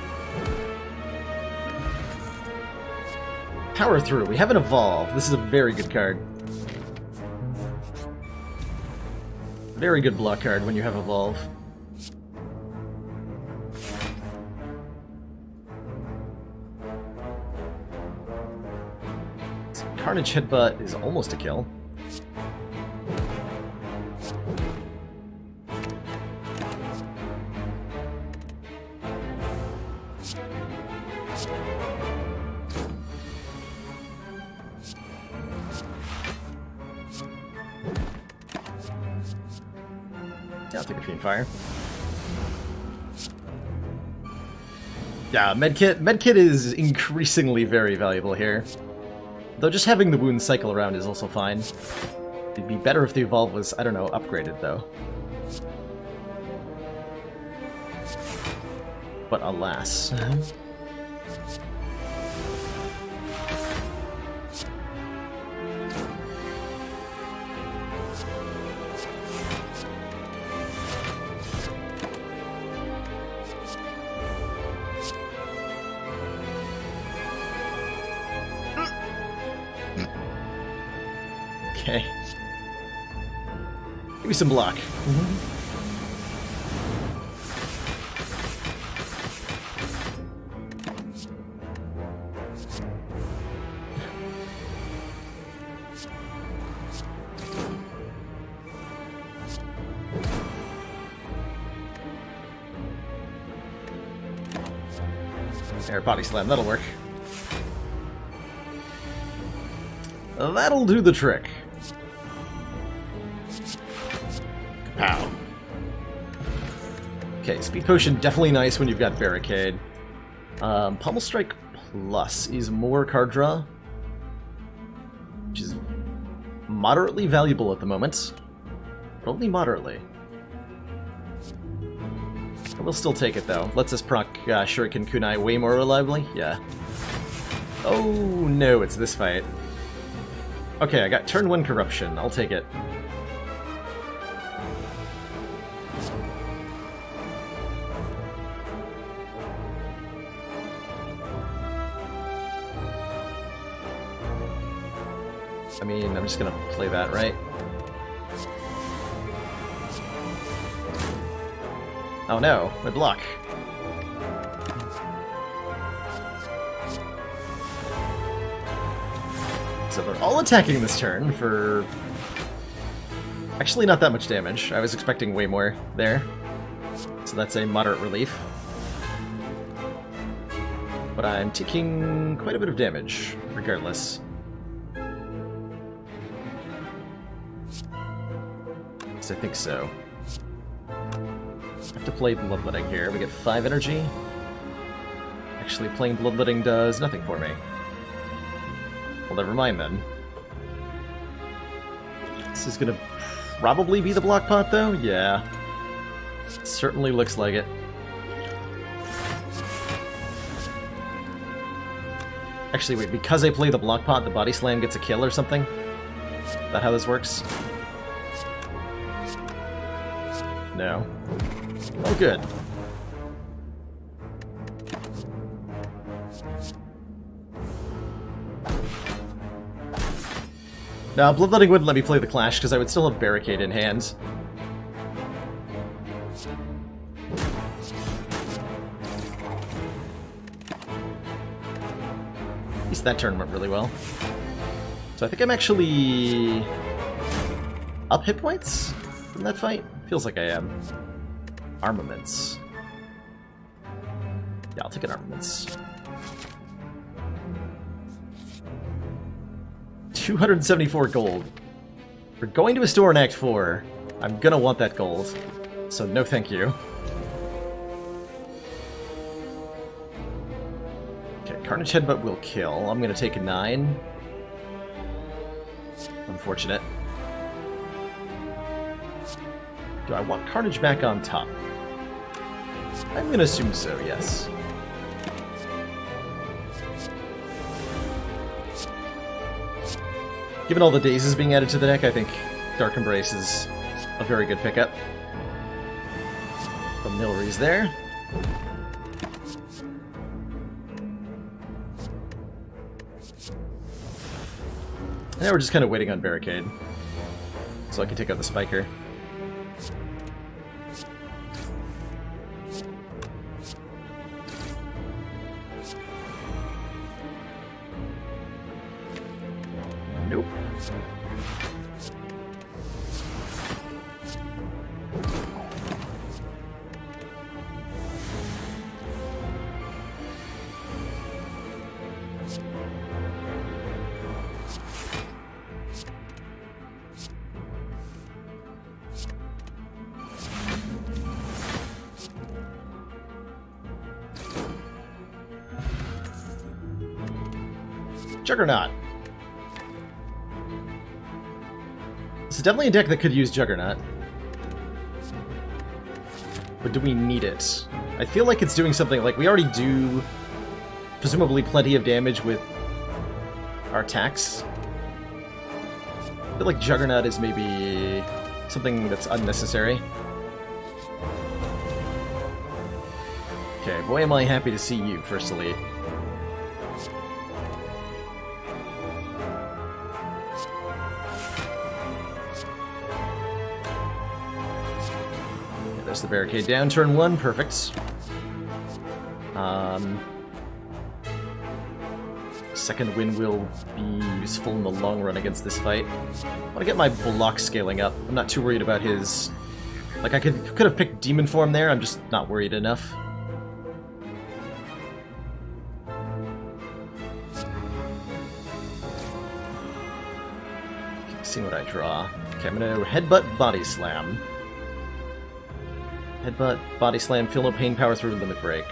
Power Through. We have an Evolve. This is a very good card. Very good block card when you have Evolve. Carnage Headbutt is almost a kill. Yeah, I'll take a Fiend Fire. Yeah, Medkit. Medkit is increasingly very valuable here. Though just having the wounds cycle around is also fine. It'd be better if the Evolve was, I don't know, upgraded, though. But alas. Okay. Give me some block. Air Body Slam, that'll work. That'll do the trick. Pow. Okay, Speed Potion definitely nice when you've got Barricade. Pummel Strike Plus is more card draw, which is moderately valuable at the moment, but only moderately. I will still take it though. Lets us proc Shuriken Kunai way more reliably. Yeah. Oh no, it's this fight. Okay, I got turn 1 Corruption. I'll take it. I mean, I'm just gonna play that, right? Oh no, my block. So they're all attacking this turn for... Actually not that much damage. I was expecting way more there. So that's a moderate relief. But I'm taking quite a bit of damage, regardless. Yes, I think so. I have to play Bloodletting here. We get 5 energy. Actually, plain bloodletting does nothing for me. Well, never mind then. This is gonna probably be the block pot, though? Yeah. Certainly looks like it. Actually, wait, because I play the block pot, the body slam gets a kill or something? Is that how this works? No. Oh, good. Now, Bloodletting wouldn't let me play the Clash because I would still have Barricade in hand. At least that turn went really well. So I think I'm actually up hit points from that fight? Feels like I am. Armaments. Yeah, I'll take an armaments. 274 gold. We're going to a store in Act 4. I'm gonna want that gold. So no thank you. Okay, Carnage Headbutt will kill. I'm gonna take a 9. Unfortunate. Do I want Carnage back on top? I'm gonna assume so, yes. Given all the dazes being added to the deck, I think Dark Embrace is a very good pickup. From Nilry's there. And now we're just kind of waiting on Barricade. So I can take out the Spiker. Nope. Juggernaut. This is definitely a deck that could use Juggernaut. But do we need it? I feel like it's doing something like we already do presumably plenty of damage with our attacks. I feel like Juggernaut is maybe something that's unnecessary. Okay, boy am I happy to see you, First Elite. There's the Barricade down, turn 1, perfect. Second win will be useful in the long run against this fight. I want to get my block scaling up. I'm not too worried about his... Like, I could have picked Demon Form there, I'm just not worried enough. Seeing what I draw. Okay, I'm gonna Headbutt, Body Slam. Headbutt, Body Slam, Feel No Pain, Power Through, Limit Break.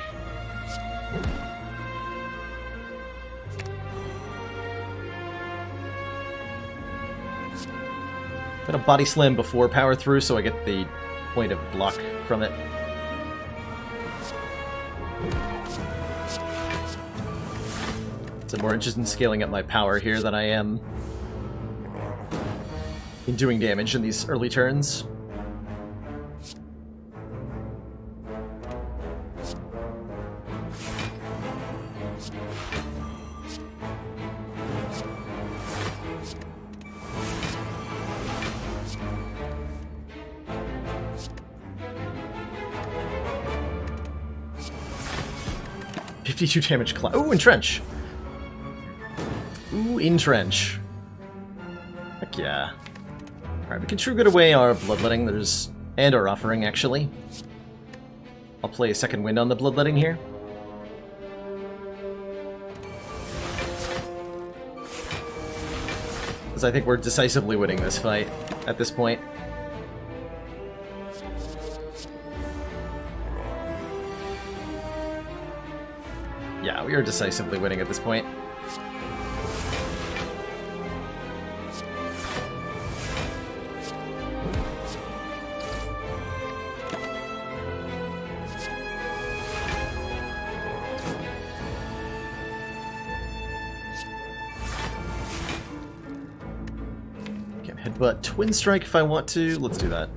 I'm gonna Body Slam before Power Through so I get the point of block from it. So I'm more interested in scaling up my power here than I am in doing damage in these early turns. .52 damage cloud. Ooh, Entrench! Ooh, Entrench. Heck yeah. Alright, we can True Good away our Bloodletting, and our Offering, actually. I'll play a second wind on the Bloodletting here. Because I think we're decisively winning this fight at this point. Yeah, we are decisively winning at this point. Can headbutt Twin Strike if I want to. Let's do that.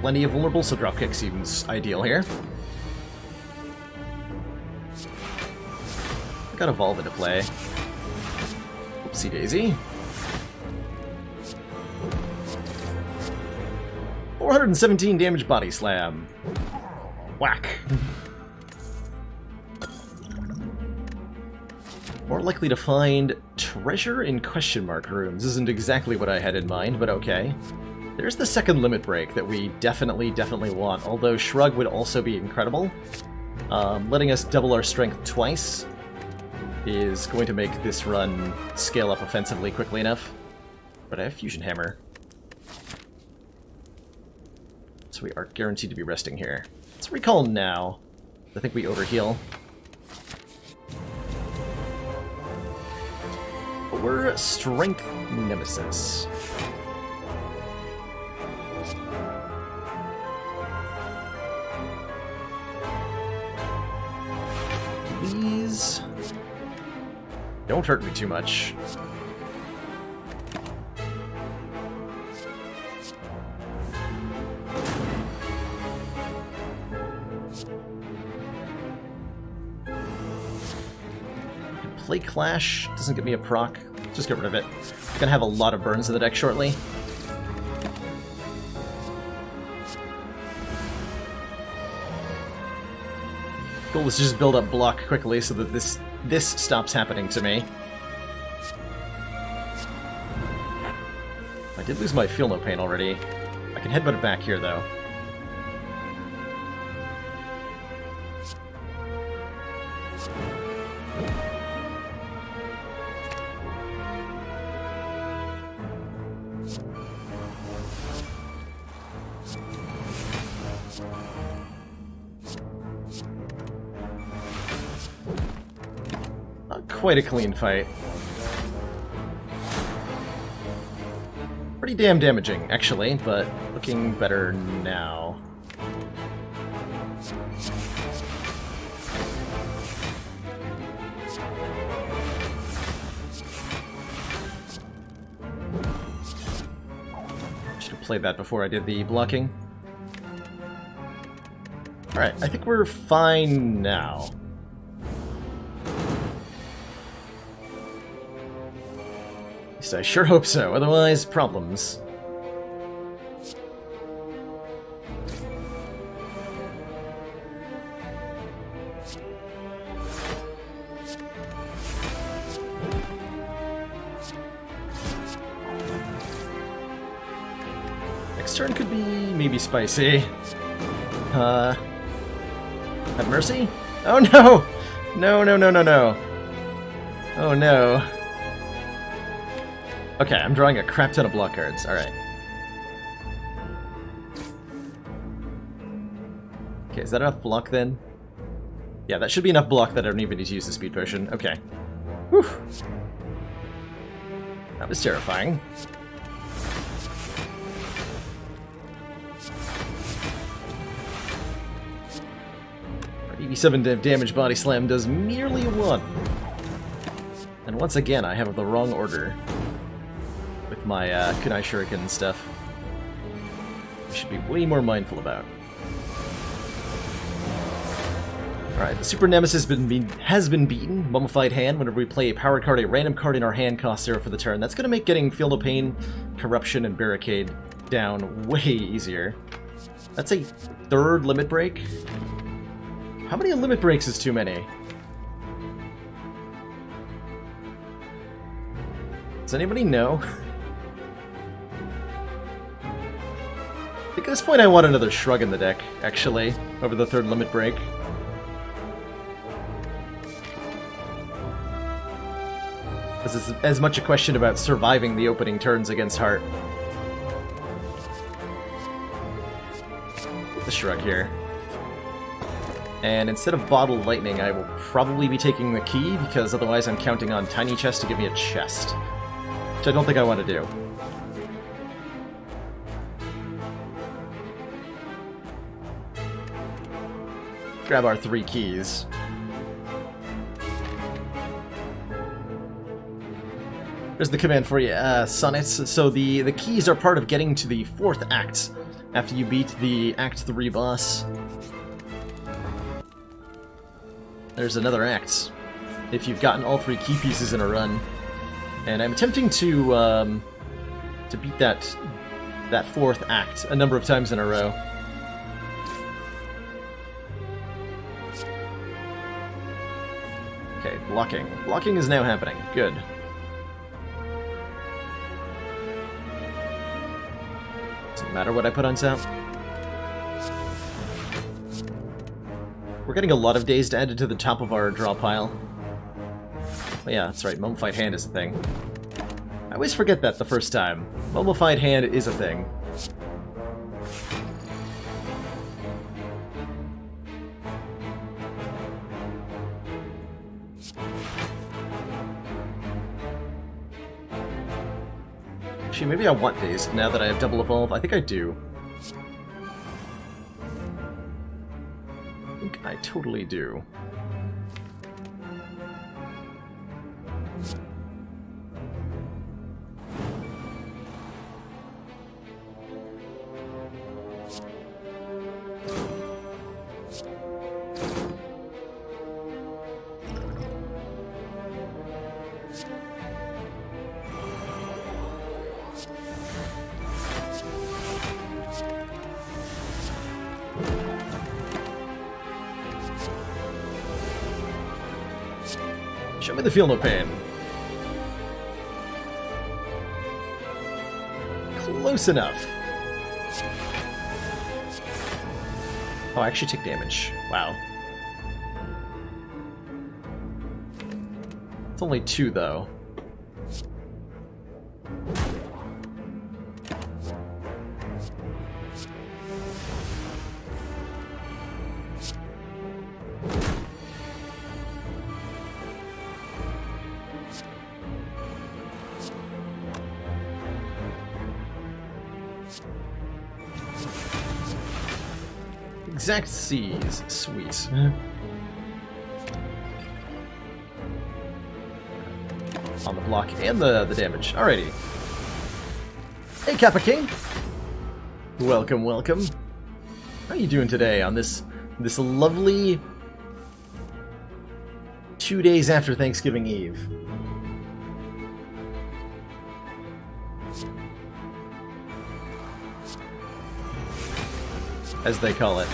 Plenty of vulnerable, so dropkick seems ideal here. I got Evolve into play. Oopsie daisy. 417 damage body slam. Whack. More likely to find treasure in question mark rooms. Isn't exactly what I had in mind, but okay. There's the second limit break that we definitely want, although Shrug would also be incredible. Letting us double our strength twice is going to make this run scale up offensively quickly enough. But I have Fusion Hammer. So we are guaranteed to be resting here. Let's recall now. I think we overheal. But we're Strength Nemesis. Please don't hurt me too much. Play Clash doesn't give me a proc. Just get rid of it. I'm gonna have a lot of burns in the deck shortly. Goal is to just build up block quickly so that this stops happening to me. I did lose my Feel No Pain already. I can headbutt it back here though. Quite a clean fight. Pretty damn damaging, actually, but looking better now. Should have played that before I did the blocking. Alright, I think we're fine now. I sure hope so, otherwise, problems. Next turn could be maybe spicy. Have mercy? Oh no! No, no, no, no, no. Oh no. Okay, I'm drawing a crap ton of block cards. Alright. Okay, is that enough block then? Yeah, that should be enough block that I don't even need to use the speed potion. Okay. Whew. That was terrifying. Our 87 damage body slam does merely 1. And once again, I have the wrong order. With my kunai shuriken and stuff. I should be way more mindful about. Alright, the Super Nemesis has been beaten. Mummified Hand. Whenever we play a power card, a random card in our hand costs 0 for the turn. That's going to make getting Feel No Pain, Corruption, and Barricade down way easier. That's a 3rd limit break. How many limit breaks is too many? Does anybody know? I think at this point I want another Shrug in the deck, actually, over the 3rd limit break. This is as much a question about surviving the opening turns against Heart. The shrug here. And instead of Bottle Lightning, I will probably be taking the key, because otherwise I'm counting on Tiny Chest to give me a chest. Which I don't think I want to do. Grab our 3 keys. There's the command for you, Sonnet. So the keys are part of getting to the 4th act, after you beat the Act 3 boss. There's another act, if you've gotten all 3 key pieces in a run. And I'm attempting to beat that 4th act a number of times in a row. Okay, blocking. Blocking is now happening. Good. Doesn't matter what I put on sound. We're getting a lot of Dazed added to the top of our draw pile. Oh yeah, that's right, Mummified Hand is a thing. I always forget that the first time. Mummified Hand is a thing. Actually, maybe I want Dazed now that I have Double Evolve. I think I do. I totally do. Show me the feel no pain. Close enough. Oh, I actually take damage. Wow. It's only 2, though. Exact C's. Sweet. On the block and the damage. Alrighty. Hey, Kappa King! Welcome, welcome. How are you doing today on this lovely 2 days after Thanksgiving Eve? As they call it.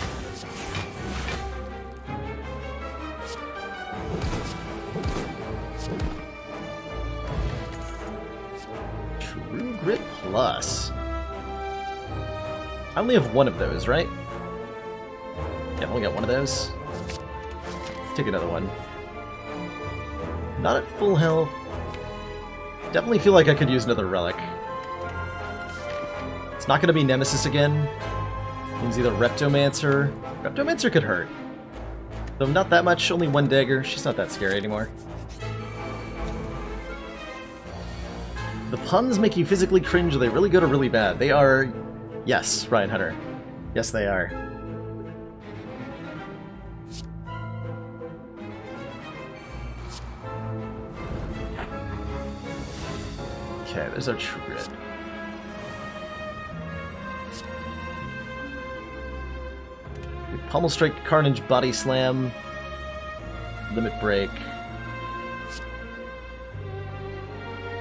True Grit Plus. I only have 1 of those, right? Yeah, I've only got 1 of those. Take another one. Not at full health. Definitely feel like I could use another relic. It's not going to be Nemesis again. Means either Reptomancer. Reptomancer could hurt. Though not that much, only 1 dagger. She's not that scary anymore. The puns make you physically cringe. Are they really good or really bad? They are... Yes, Ryan Hunter. Yes, they are. Okay, there's our True Grit. Pummel Strike, Carnage, Body Slam, Limit Break.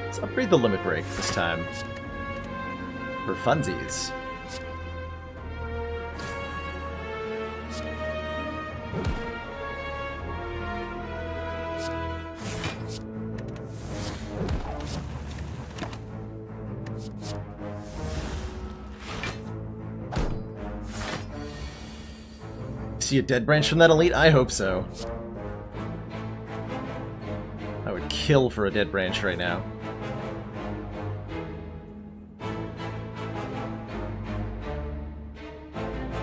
Let's upgrade the Limit Break this time. For funsies. See a dead branch from that elite? I hope so. I would kill kill for a dead branch right now.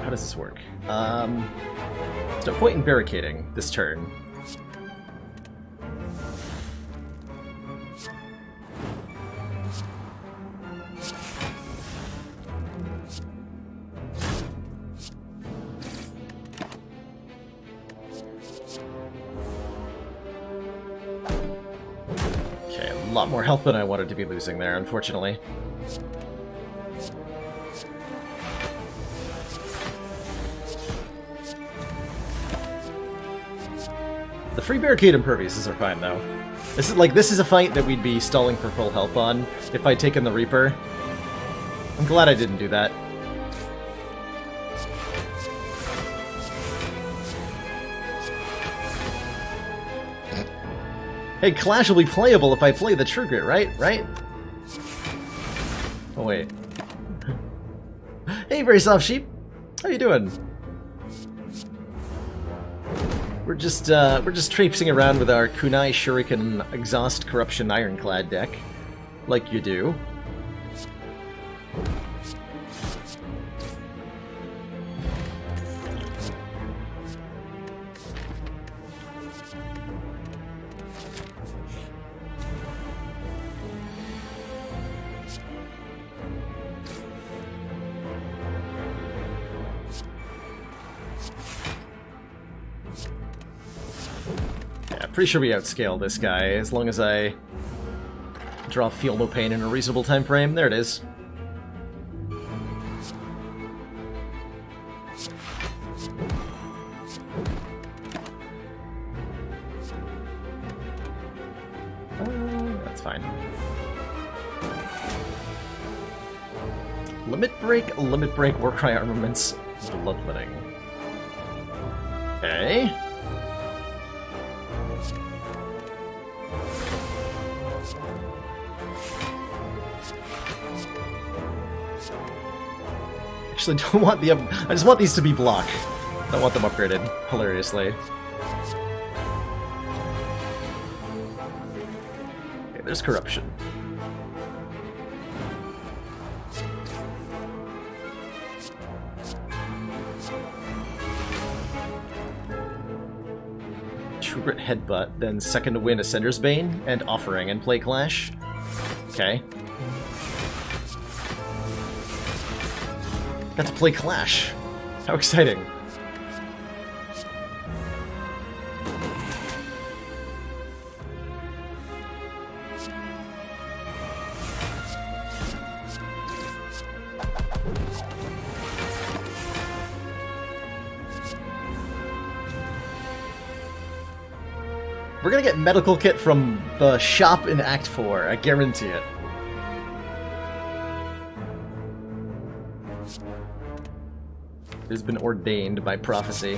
How does this work? There's no point in barricading this turn. Okay, a lot more health than I wanted to be losing there, unfortunately. The free barricade imperviouses are fine, though. This is a fight that we'd be stalling for full health on if I'd taken the Reaper. I'm glad I didn't do that. Hey, Clash will be playable if I play the True Grit, right? Right? Oh, wait. Hey, Very Soft Sheep! How you doing? We're just traipsing around with our Kunai Shuriken Exhaust Corruption Ironclad deck, like you do. Pretty sure we outscale this guy, as long as I draw Feel No Pain in a reasonable time frame. There it is. That's fine. Limit Break, Warcry Armaments, Bloodletting. Okay. Actually, don't want the I just want these to be block. Don't want them upgraded, hilariously. Okay, there's Corruption. True Grit Headbutt, then second to win Ascender's Bane, and Offering, and play Clash. Okay. Got to play Clash. How exciting. We're gonna get medical kit from the shop in Act 4, I guarantee it. It has been ordained by prophecy.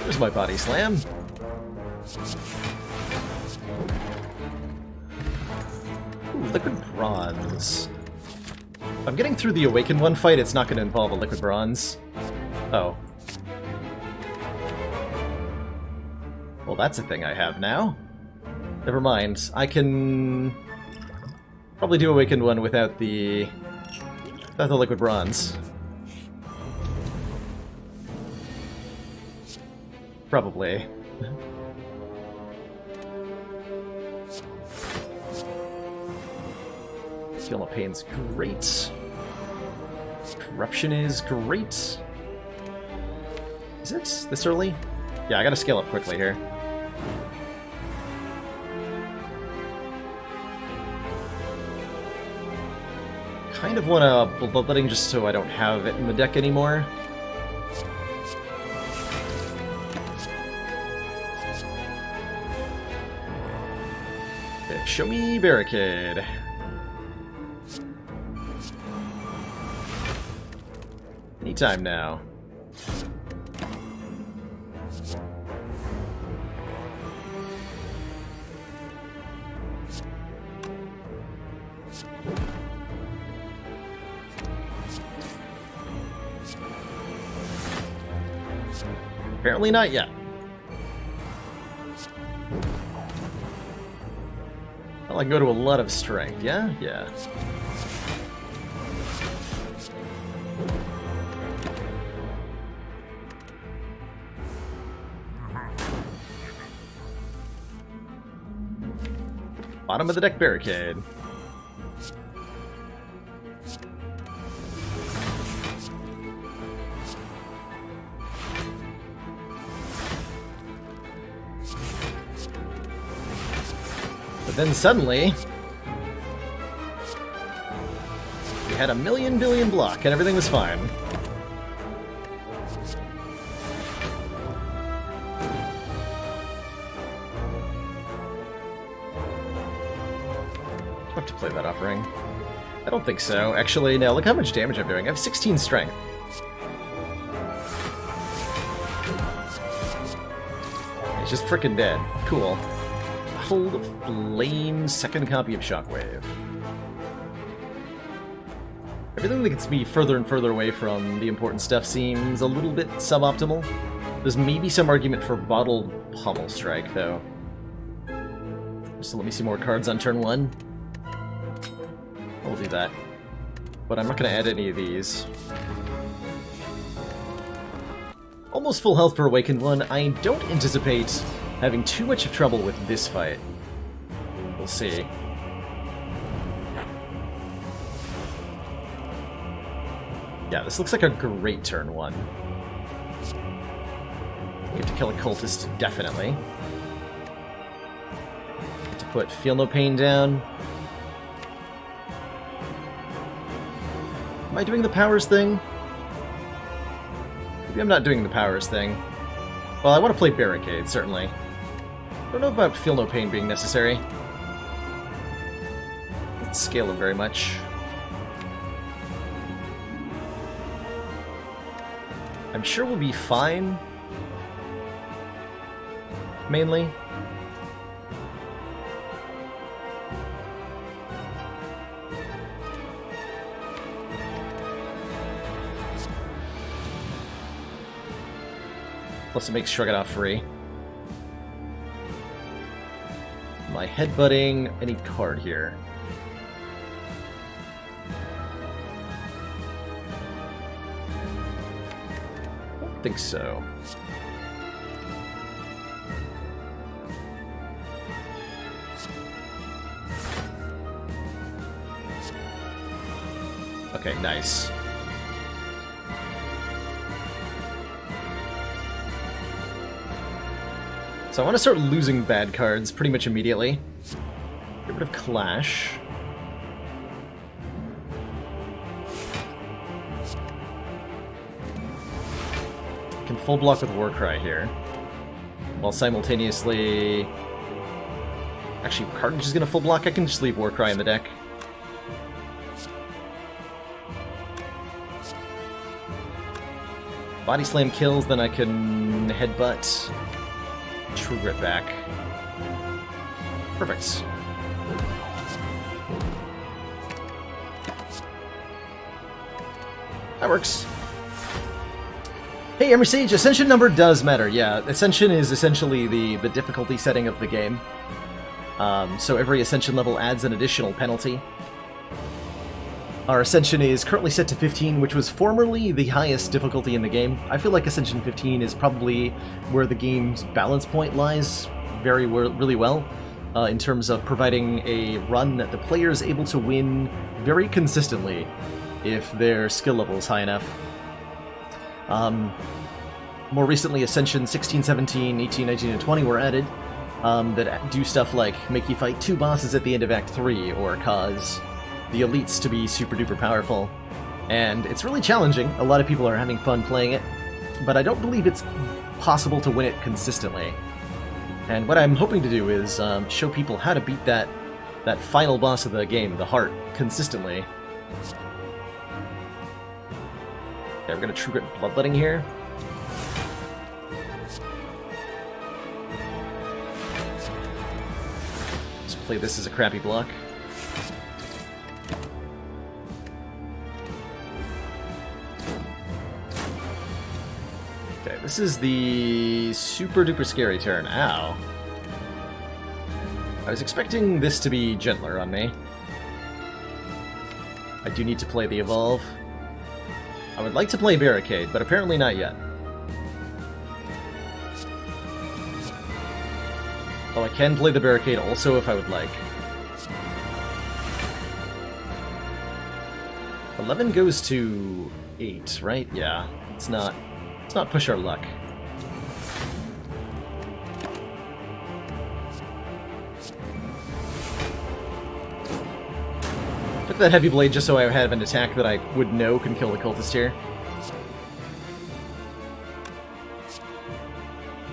There's my body slam. Ooh, liquid bronze. If I'm getting through the Awakened One fight, it's not going to involve a liquid bronze. Oh. Well, that's a thing I have now. Never mind. I can probably do Awakened One without the liquid bronze. Probably. Feel No Pain's great. Corruption is great. Is it this early? Yeah, I gotta scale up quickly here. Kind of want to Bloodletting just so I don't have it in the deck anymore. Okay, show me Barricade. Anytime now. Apparently not yet. Well, I can go to a lot of strength, yeah? Yeah. Bottom of the deck barricade. But then suddenly, we had a million billion block and everything was fine. Do I have to play that offering? I don't think so. Actually, no, look how much damage I'm doing. I have 16 strength. He's just freaking dead. Cool. Hold Flame, second copy of Shockwave. Everything that gets me further and further away from the important stuff seems a little bit suboptimal. There's maybe some argument for Bottled Pommel Strike, though. Just to let me see more cards on turn 1. I'll do that. But I'm not going to add any of these. Almost full health for Awakened One. I don't anticipate having too much of trouble with this fight. We'll see. Yeah, this looks like a great turn 1. Get to kill a cultist, definitely. Get to put Feel No Pain down. Am I doing the powers thing? Maybe I'm not doing the powers thing. Well, I want to play Barricade, certainly. Don't know about Feel No Pain being necessary. Doesn't scale him very much. I'm sure we'll be fine. Mainly. Plus it makes Shrug-It-Off free. Am I headbutting any card here? I don't think so. Okay, nice. So I want to start losing bad cards pretty much immediately. Get rid of Clash. Can full block with Warcry here. While simultaneously... Actually, Carnage is going to full block. I can just leave Warcry in the deck. Body Slam kills, then I can Headbutt. True Grit back. Perfect. That works. Hey, Emery Sage, Ascension number does matter. Yeah, Ascension is essentially the difficulty setting of the game. So every Ascension level adds an additional penalty. Our Ascension is currently set to 15, which was formerly the highest difficulty in the game. I feel like Ascension 15 is probably where the game's balance point lies really well, in terms of providing a run that the player is able to win very consistently if their skill level is high enough. More recently, Ascension 16, 17, 18, 19, and 20 were added, that do stuff like make you fight 2 bosses at the end of Act 3, or cause the elites to be super duper powerful. And it's really challenging. A lot of people are having fun playing it, but I don't believe it's possible to win it consistently. And what I'm hoping to do is show people how to beat that final boss of the game, the Heart, consistently. Okay, we're gonna True Grit Bloodletting here. Just play this as a crappy block. This is the super duper scary turn. Ow. I was expecting this to be gentler on me. I do need to play the Evolve. I would like to play Barricade, but apparently not yet. Oh, I can play the Barricade also if I would like. 11 goes to 8, right? Yeah. Let's not push our luck. Took that Heavy Blade just so I have an attack that I would know can kill the cultist here.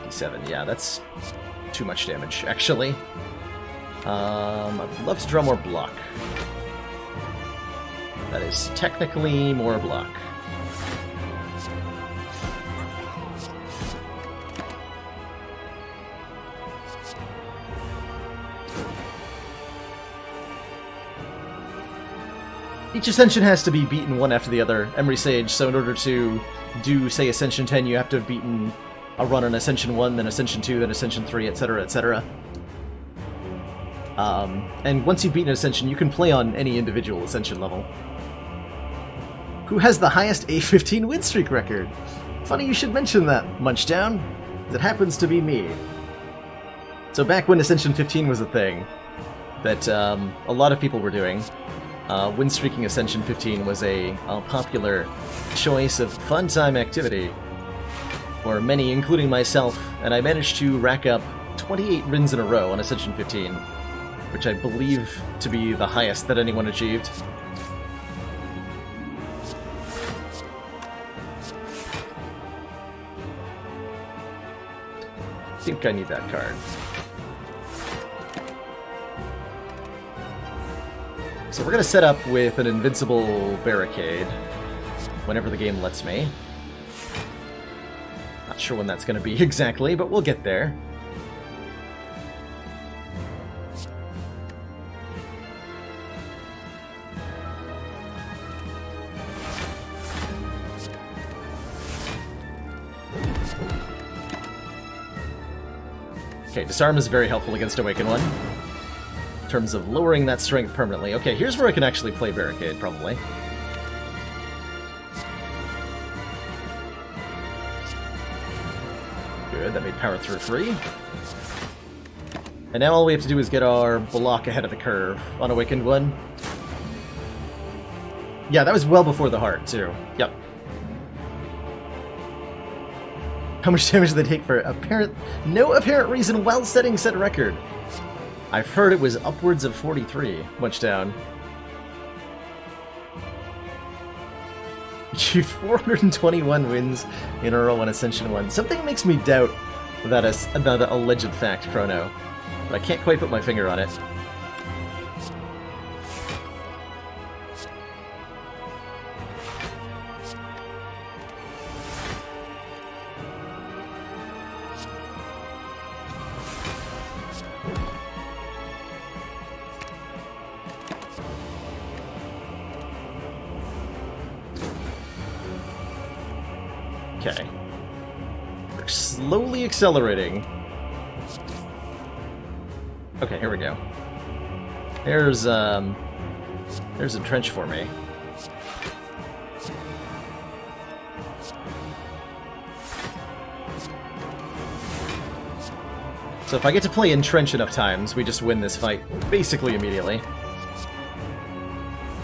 57, yeah, that's too much damage, actually. I'd love to draw more block. That is technically more block. Each Ascension has to be beaten one after the other, Emery Sage, so in order to do, say, Ascension 10, you have to have beaten a run on Ascension 1, then Ascension 2, then Ascension 3, etc., etc. And once you've beaten Ascension, you can play on any individual Ascension level. Who has the highest a15 win streak record? Funny you should mention that, Munchdown. It happens to be me. So back when Ascension 15 was a thing that a lot of people were doing, win streaking Ascension 15 was a popular choice of fun time activity for many, including myself, and I managed to rack up 28 wins in a row on Ascension 15, which I believe to be the highest that anyone achieved. I think I need that card. So we're going to set up with an invincible Barricade whenever the game lets me. Not sure when that's going to be exactly, but we'll get there. Okay, Disarm is very helpful against Awaken One, in terms of lowering that strength permanently. Okay, here's where I can actually play Barricade, probably. Good, that made Power Through free. And now all we have to do is get our block ahead of the curve on Awakened One. Yeah, that was well before the heart, too. Yep. How much damage did they take for no apparent reason while setting said record? I've heard it was upwards of 43, much down. Achieved 421 wins in a row on Ascension 1. Something makes me doubt that alleged fact, Chrono, but I can't quite put my finger on it. Okay. We're slowly accelerating. Okay, here we go. There's a trench for me. So if I get to play Entrench enough times, we just win this fight basically immediately.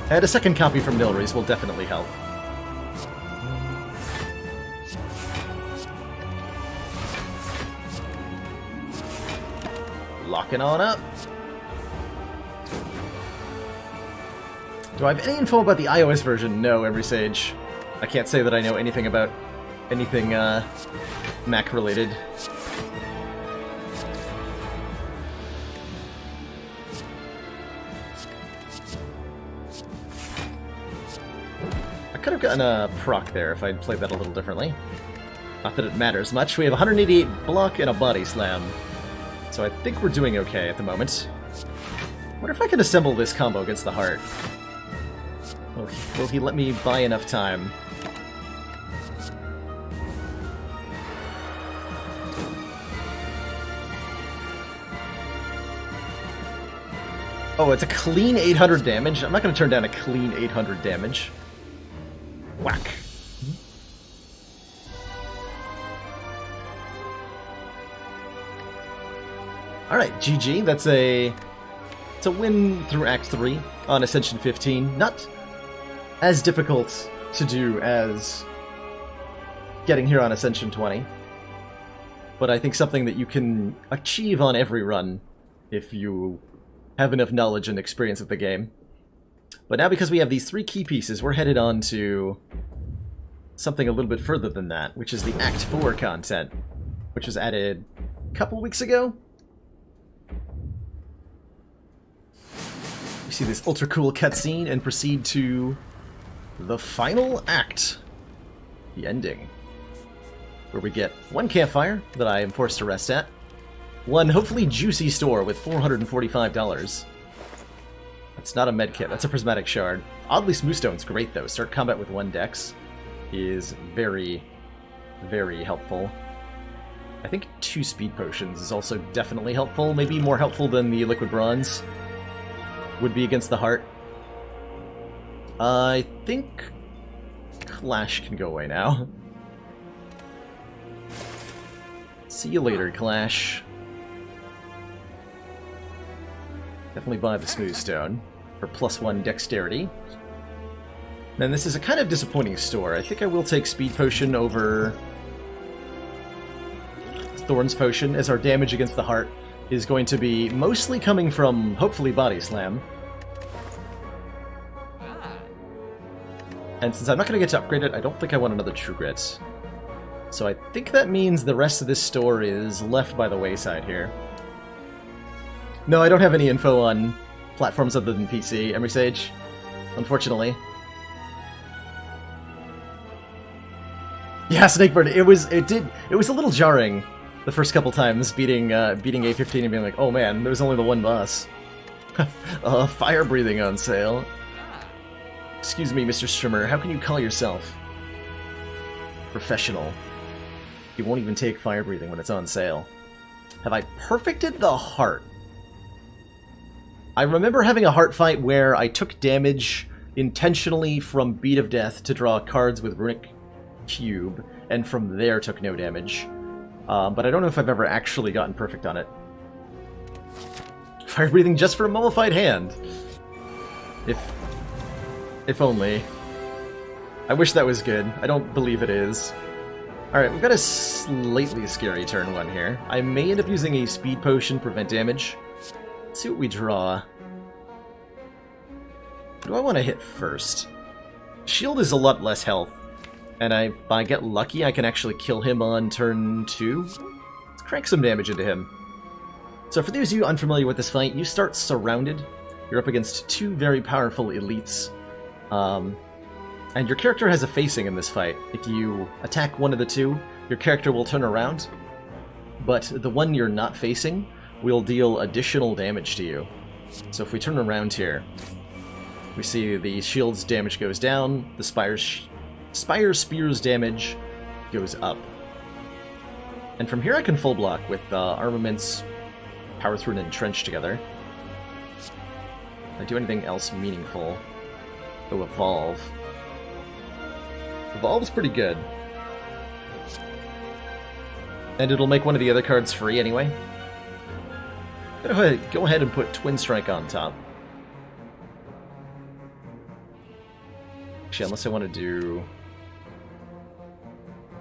And a second copy from Nilry's will definitely help. Locking on up. Do I have any info about the iOS version? No, Emery Sage. I can't say that I know anything about anything Mac related. I could have gotten a proc there if I'd played that a little differently. Not that it matters much. We have 188 block and a body slam. So I think we're doing okay at the moment. Wonder if I can assemble this combo against the heart. Will he let me buy enough time? Oh, it's a clean 800 damage? I'm not going to turn down a clean 800 damage. Whack. Alright, GG. It's a win through Act 3 on Ascension 15. Not as difficult to do as getting here on Ascension 20. But I think something that you can achieve on every run if you have enough knowledge and experience of the game. But now because we have these 3 key pieces, we're headed on to something a little bit further than that, which is the Act 4 content, which was added a couple weeks ago. We see this ultra cool cutscene and proceed to the final act, the ending, where we get 1 campfire that I am forced to rest at, 1 hopefully juicy store with $445. That's not a medkit, that's a prismatic shard. Oddly, Smoothstone's great though. Start combat with 1 dex is very, very helpful. I think 2 speed potions is also definitely helpful, maybe more helpful than the liquid bronze would be against the heart. I think Clash can go away now. See you later, Clash. Definitely buy the Smoothstone for +1 dexterity. Then this is a kind of disappointing store. I think I will take Speed Potion over Thorn's Potion, as our damage against the heart is going to be mostly coming from, hopefully, Body Slam. And since I'm not going to get to upgrade it, I don't think I want another True Grit. So I think that means the rest of this store is left by the wayside here. No, I don't have any info on platforms other than PC, Emery Sage, unfortunately. Yeah, Snakebird, it was a little jarring the first couple times beating a15 and being like, oh man, there's only the 1 boss. Fire breathing on sale. Excuse me, Mr. Strimmer, how can you call yourself professional? You won't even take fire breathing when it's on sale. Have I perfected the heart? I remember having a heart fight where I took damage intentionally from Beat of Death to draw cards with Runic Cube, and from there took no damage. But I don't know if I've ever actually gotten perfect on it. Fire breathing just for a mummified hand. If only. I wish that was good. I don't believe it is. Alright, we've got a slightly scary turn 1 here. I may end up using a speed potion, prevent damage. Let's see what we draw. What do I want to hit first? Shield is a lot less health. And if I get lucky, I can actually kill him on turn 2. Let's crank some damage into him. So for those of you unfamiliar with this fight, you start surrounded. You're up against 2 very powerful elites. And your character has a facing in this fight. If you attack one of the 2, your character will turn around. But the one you're not facing will deal additional damage to you. So if we turn around here, we see the shield's damage goes down, the Spire Spear's damage goes up. And from here I can full block with Armaments, Power Through, and Entrench together. If I do anything else meaningful, oh, Evolve. Evolve's pretty good. And it'll make one of the other cards free anyway. Go ahead and put Twin Strike on top. Actually, unless I want to do...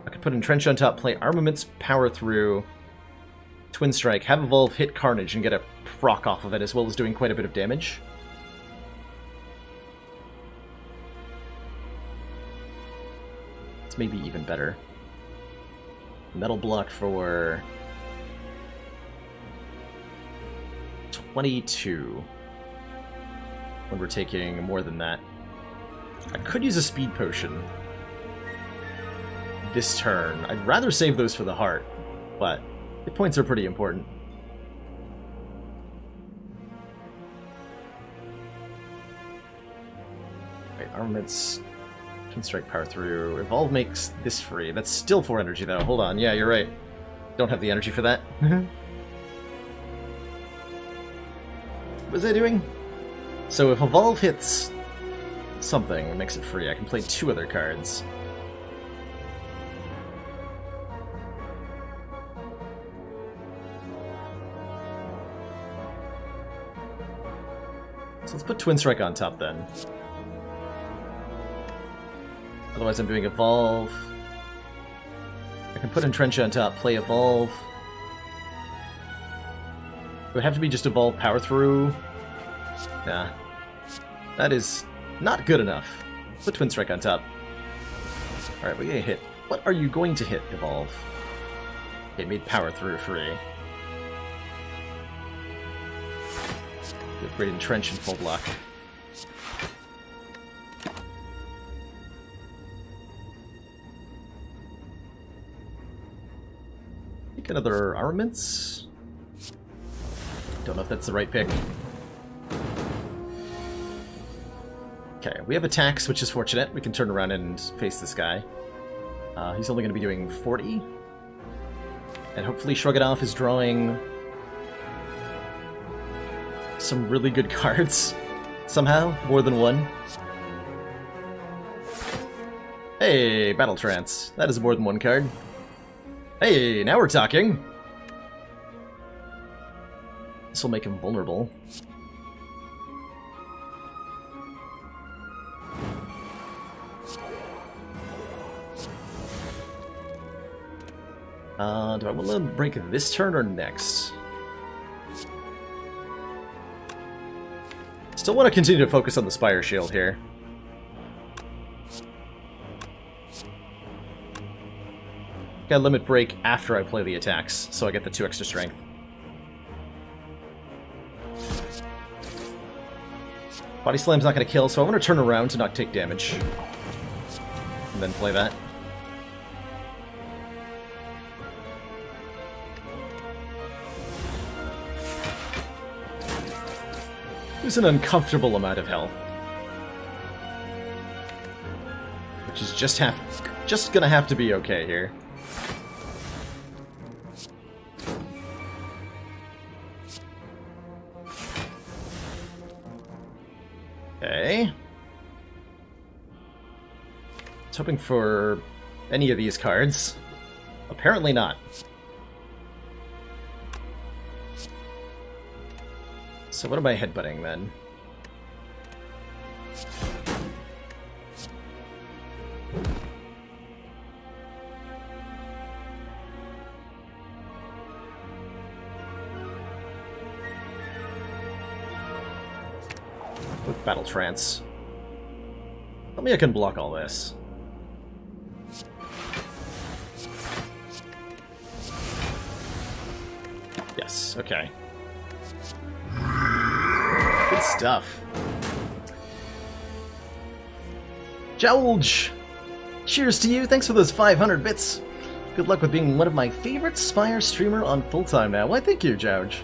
I could put Entrench on top, play Armaments, Power Through, Twin Strike, have Evolve, hit Carnage, and get a proc off of it, as well as doing quite a bit of damage. It's maybe even better. Metal block for 22. When we're taking more than that. I could use a speed potion this turn. I'd rather save those for the heart, but hit points are pretty important. Wait, Armaments, Twin Strike, Power Through. Evolve makes this free. That's still 4 energy though. Hold on. Yeah, you're right. Don't have the energy for that. What was I doing? So if Evolve hits something, it makes it free. I can play 2 other cards. So let's put Twin Strike on top then. Otherwise I'm doing Evolve. I can put Entrench on top, play Evolve. It would have to be just Evolve Power Through. Nah. That is not good enough. Put Twin Strike on top. Alright, we're gonna hit. What are you going to hit, Evolve? Okay, made Power Through free. Great Entrench and full block. Take another Armaments. Don't know if that's the right pick. Okay, we have attacks, which is fortunate. We can turn around and face this guy. He's only going to be doing 40. And hopefully Shrug It Off is drawing some really good cards. Somehow, more than one. Hey, Battle Trance. That is more than one card. Hey, now we're talking. This will make him vulnerable. Do I want to break this turn or next? Still want to continue to focus on the Spire Shield here. Gotta limit break after I play the attacks, so I get the 2 extra strength. Body Slam's not gonna kill, so I want to turn around to not take damage. And then play that. There's an uncomfortable amount of health. Which is just gonna have to be okay here. Okay. I was hoping for any of these cards. Apparently not. So what am I headbutting then? With Battle Trance. Tell me I can block all this. Yes, okay. Good stuff. Jowlge! Cheers to you, thanks for those 500 bits. Good luck with being one of my favorite Spire streamer on full time now. Why, thank you, Jowge.